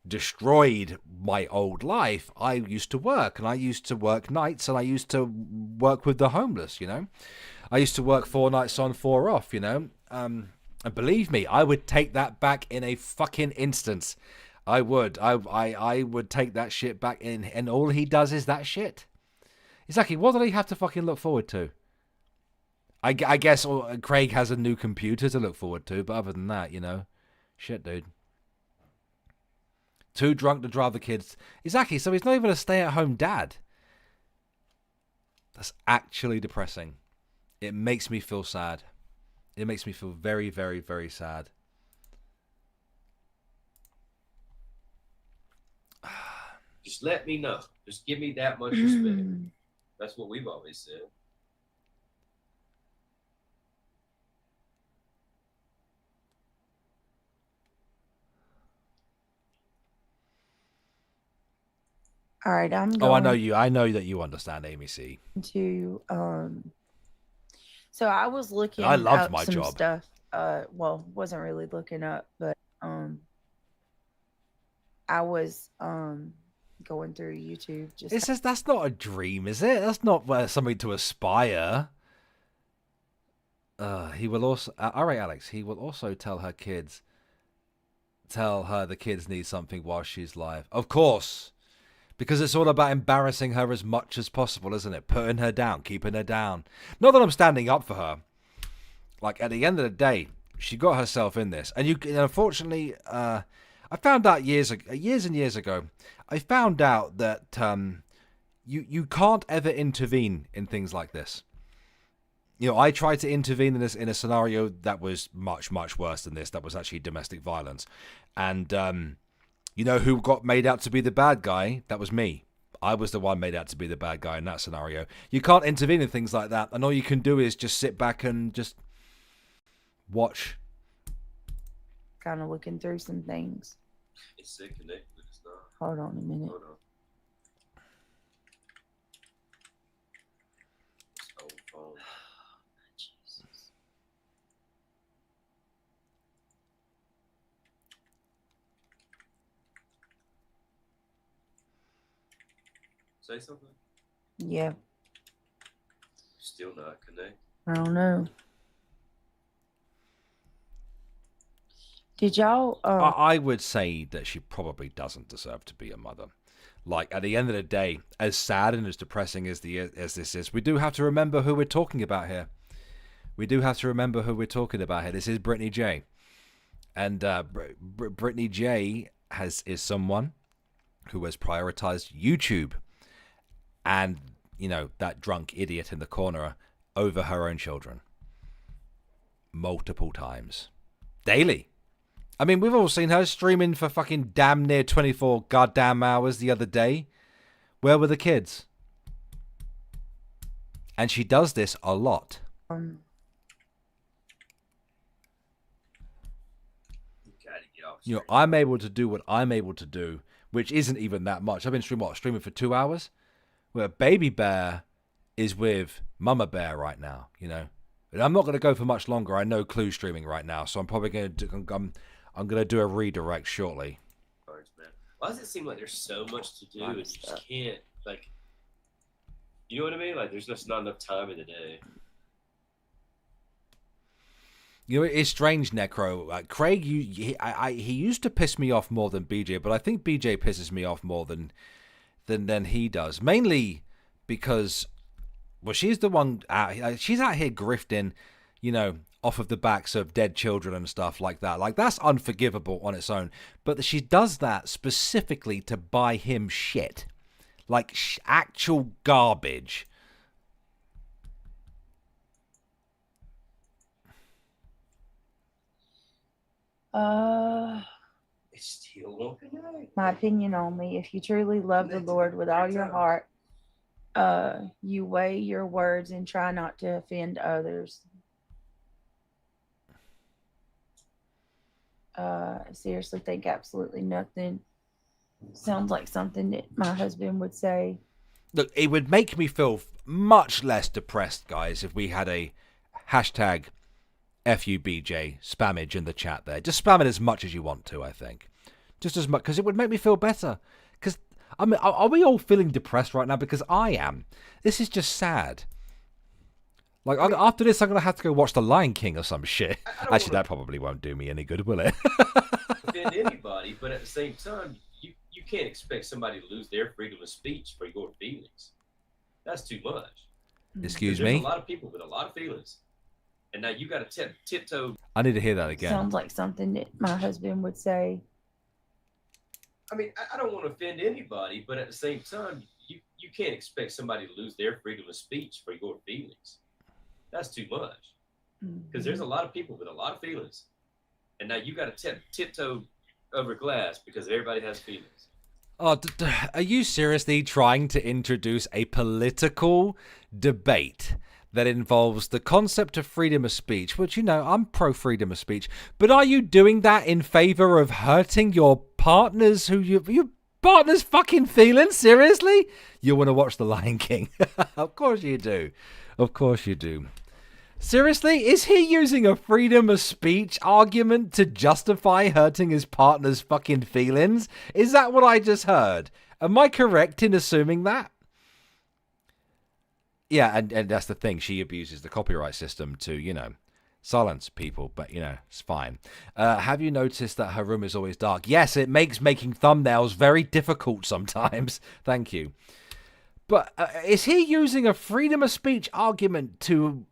Speaker 1: destroyed my old life, I used to work, and I used to work nights, and I used to work with the homeless. I used to work 4 nights on, 4 off. And believe me, I would take that back in a fucking instance. I would. I would take that shit back in, and all he does is that shit. Exactly. What do he have to fucking look forward to? I guess Craig has a new computer to look forward to, but other than that, shit, dude. Too drunk to drive the kids. Exactly. So he's not even a stay-at-home dad. That's actually depressing. It makes me feel sad. It makes me feel very, very, very sad.
Speaker 5: Just let me know. Just give me that much respect. That's what we've always said.
Speaker 4: All right, I'm going.
Speaker 1: Oh, I know you. I know that you understand, Amy C.
Speaker 4: To So I was looking.
Speaker 1: I loved
Speaker 4: up
Speaker 1: my
Speaker 4: some
Speaker 1: job.
Speaker 4: Stuff. Wasn't really looking up, but I was going through YouTube.
Speaker 1: That's not a dream, is it? That's not something to aspire. He will also. All right, Alex. He will also tell her the kids need something while she's live. Of course. Because it's all about embarrassing her as much as possible, isn't it? Putting her down, keeping her down. Not that I'm standing up for her. Like, at the end of the day, she got herself in this. And unfortunately, I found out years and years ago, I found out that you can't ever intervene in things like this. I tried to intervene in a scenario that was much, much worse than this. That was actually domestic violence. And you know who got made out to be the bad guy? That was me. I was the one made out to be the bad guy in that scenario. You can't intervene in things like that. And all you can do is just sit back and just watch.
Speaker 4: Kind of looking through some things.
Speaker 5: It's sick connected, but it's not.
Speaker 4: Hold on a minute.
Speaker 5: Hold on. It's old phone.
Speaker 4: Jesus.
Speaker 5: Say something.
Speaker 4: Yeah.
Speaker 5: Still not connected.
Speaker 4: I don't know. Did y'all?
Speaker 1: I would say that she probably doesn't deserve to be a mother. Like, at the end of the day, as sad and as depressing as this is, we do have to remember who we're talking about here. This is Brittany J. And Brittany J is someone who has prioritized YouTube and, that drunk idiot in the corner over her own children. Multiple times. Daily. I mean, we've all seen her streaming for fucking damn near 24 goddamn hours the other day. Where were the kids? And she does this a lot.
Speaker 5: You gotta get off.
Speaker 1: I'm able to do what I'm able to do, which isn't even that much. I've been streaming for 2 hours, where Baby Bear is with Mama Bear right now, And I'm not going to go for much longer. I know Clue's streaming right now, so I'm probably going to do... I'm going to do a redirect shortly.
Speaker 5: why does it seem like there's so much to do and you just can't, like, you know what I mean? Like, there's just not enough time in the day.
Speaker 1: You know, it's strange, Necro. Craig, he used to piss me off more than BJ, but I think BJ pisses me off more than he does. Mainly because, well, she's the one she's out here grifting, you know, off of the backs of dead children and stuff like that. Like, that's unforgivable on its own. But she does that specifically to buy him shit. Like, actual garbage.
Speaker 5: It's still won't connect.
Speaker 4: My opinion only, if you truly love the Lord with all your heart, you weigh your words and try not to offend others. Seriously think absolutely nothing. Sounds like something that my husband would say.
Speaker 1: Look, it would make me feel much less depressed, guys, if we had a hashtag FUBJ spammage in the chat there. Just spam it as much as you want to, I think. Just as much, because it would make me feel better. Because, I mean, are we all feeling depressed right now? Because I am. This is just sad. Like, after this, I'm going to have to go watch The Lion King or some shit. Actually, that probably won't do me any good, will it?
Speaker 5: Offend anybody, but at the same time, you can't expect somebody to lose their freedom of speech for your feelings. That's too much.
Speaker 1: Excuse
Speaker 5: There's
Speaker 1: me?
Speaker 5: a lot of people with a lot of feelings. And now you got to tiptoe.
Speaker 1: I need to hear that again.
Speaker 4: Sounds like something that my husband would say.
Speaker 5: I mean, I don't want to offend anybody, but at the same time, you can't expect somebody to lose their freedom of speech for your feelings. That's too much. Because there's a lot of people with a lot of feelings. And now you got to tiptoe over glass because everybody has feelings.
Speaker 1: Oh, are you seriously trying to introduce a political debate that involves the concept of freedom of speech, which, you know, I'm pro freedom of speech, but are you doing that in favor of hurting your partner's your partner's fucking feelings? Seriously? You want to watch The Lion King? Of course you do. Of course you do. Seriously? Is he using a freedom of speech argument to justify hurting his partner's fucking feelings? Is that what I just heard? Am I correct in assuming that? Yeah, and that's the thing. She abuses the copyright system to, you know, silence people, but, you know, it's fine. Have you noticed that her room is always dark? Yes, it makes making thumbnails very difficult sometimes. Thank you. But is he using a freedom of speech argument to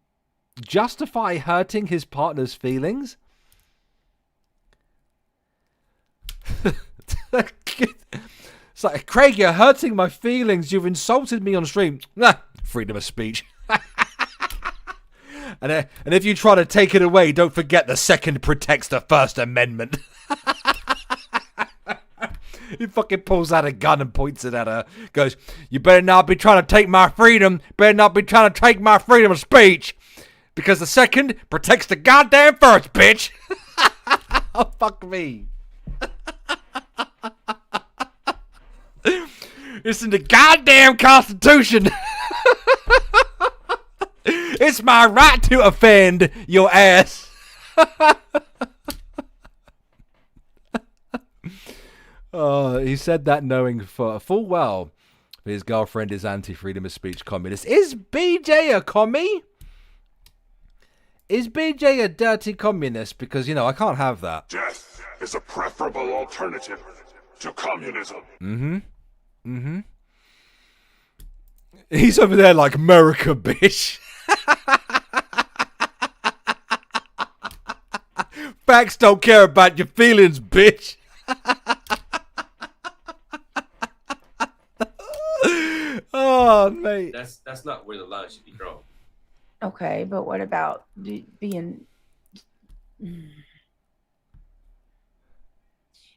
Speaker 1: justify hurting his partner's feelings? It's like, Craig, you're hurting my feelings. You've insulted me on stream. Nah, freedom of speech. And if you try to take it away, don't forget the second protects the First Amendment. He fucking pulls out a gun and points it at her. Goes, you better not be trying to take my freedom. Better not be trying to take my freedom of speech. Because the second protects the goddamn first, bitch. Oh, fuck me. It's in the goddamn Constitution. It's my right to offend your ass. Oh, he said that knowing for full well his girlfriend is anti-freedom of speech communist. Is BJ a commie? Is BJ a dirty communist? Because, you know, I can't have that.
Speaker 6: Death is a preferable alternative to communism.
Speaker 1: Mm-hmm. He's over there like, America, bitch. Facts don't care about your feelings, bitch. Oh, mate.
Speaker 5: That's not where the line should be drawn.
Speaker 4: Okay, but what about being...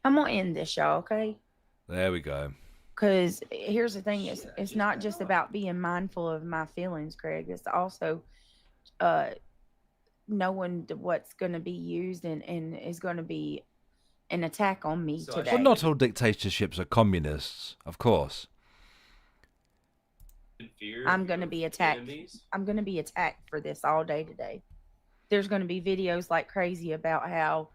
Speaker 4: I'm going to end this, y'all, okay?
Speaker 1: There we go.
Speaker 4: Because here's the thing, it's not just about being mindful of my feelings, Craig. It's also knowing what's going to be used and is going to be an attack on me today.
Speaker 1: Well, not all dictatorships are communists, of course.
Speaker 4: I'm going to be attacked. I'm going to be attacked for this all day today. There's going to be videos like crazy about how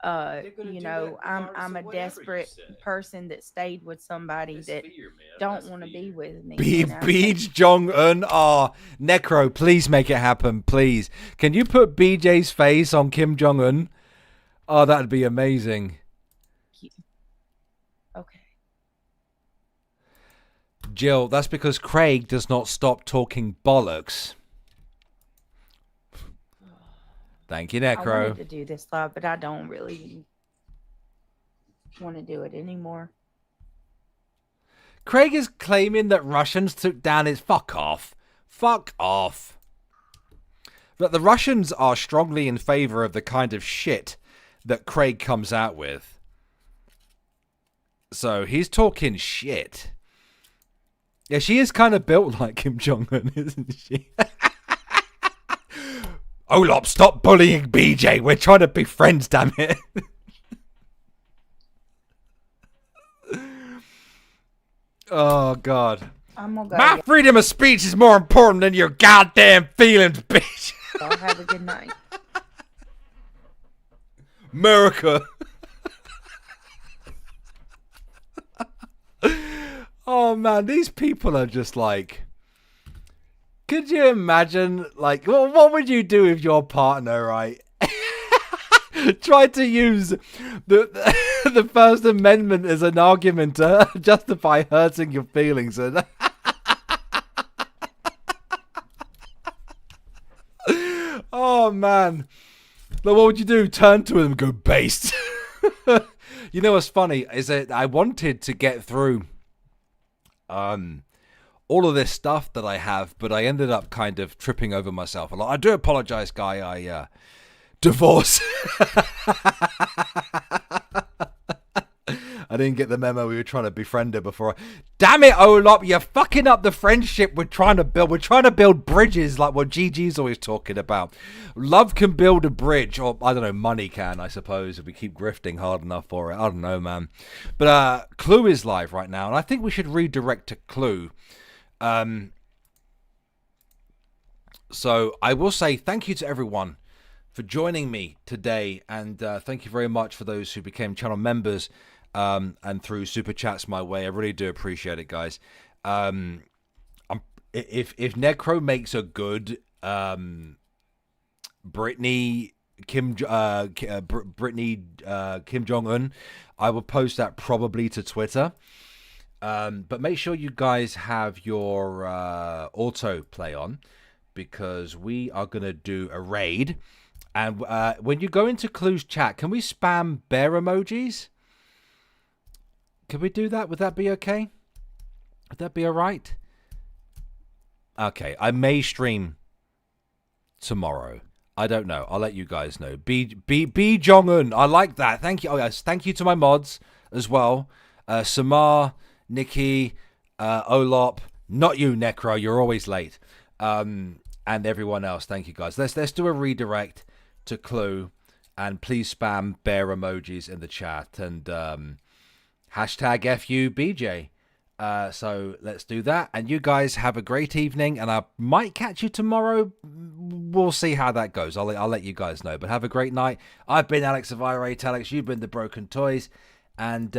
Speaker 5: They're gonna
Speaker 4: you
Speaker 5: do
Speaker 4: know,
Speaker 5: that
Speaker 4: I'm
Speaker 5: regardless
Speaker 4: I'm
Speaker 5: of
Speaker 4: a
Speaker 5: whatever you
Speaker 4: desperate
Speaker 5: say.
Speaker 4: person that stayed with somebody
Speaker 5: That's
Speaker 4: that
Speaker 5: fear, man.
Speaker 4: don't
Speaker 5: That's
Speaker 4: want to be
Speaker 5: fear.
Speaker 4: with me.
Speaker 1: Be
Speaker 4: You know?
Speaker 1: Beej Jong-un. Oh, Necro, please make it happen, please. Can you put BJ's face on Kim Jong-un? Oh, that'd be amazing.
Speaker 4: Okay.
Speaker 1: Jill, that's because Craig does not stop talking bollocks. Thank you,
Speaker 4: I wanted
Speaker 1: Necro.
Speaker 4: to do this live, but I don't really want to do it anymore.
Speaker 1: Craig is claiming that Russians took down his... Fuck off. Fuck off. But the Russians are strongly in favor of the kind of shit that Craig comes out with. So he's talking shit. Yeah, she is kind of built like Kim Jong-un, isn't she? Olop, stop bullying BJ. We're trying to be friends, damn it. Oh, God.
Speaker 4: I'm gonna go.
Speaker 1: My freedom of speech is more important than your goddamn feelings, bitch.
Speaker 4: Y'all have a good night.
Speaker 1: America. Oh, man, these people are just like... Could you imagine, like, what would you do if your partner, right, tried to use the First Amendment as an argument to justify hurting your feelings? And oh, man. Like, what would you do? Turn to him and go, based. You know what's funny is that I wanted to get through all of this stuff that I have, but I ended up kind of tripping over myself a lot. I do apologize, Guy. I divorce. I didn't get the memo. We were trying to befriend her before. Damn it, Olop! You're fucking up the friendship we're trying to build. We're trying to build bridges, like what GG's always talking about. Love can build a bridge, or I don't know, money can, I suppose, if we keep grifting hard enough for it. I don't know, man. But Clue is live right now, and I think we should redirect to Clue. So I will say thank you to everyone for joining me today, and thank you very much for those who became channel members and through super chats my way. I really do appreciate it, guys. If Necro makes a good Brittany Kim Jong-un, I will post that probably to Twitter. But make sure you guys have your auto play on, because we are going to do a raid. And when you go into Clue's chat, can we spam bear emojis? Can we do that? Would that be okay? Would that be all right? Okay, I may stream tomorrow. I don't know. I'll let you guys know. B Jong-un. I like that. Thank you. Oh, yes. Thank you to my mods as well. Samar, Nikki, Olop. Not you, Necro. You're always late. And everyone else. Thank you, guys. Let's do a redirect to Clue. And please spam bear emojis in the chat. And hashtag FUBJ. So let's do that. And you guys have a great evening. And I might catch you tomorrow. We'll see how that goes. I'll let you guys know. But have a great night. I've been Alex of Irate. Alex, you've been the Broken Toys. And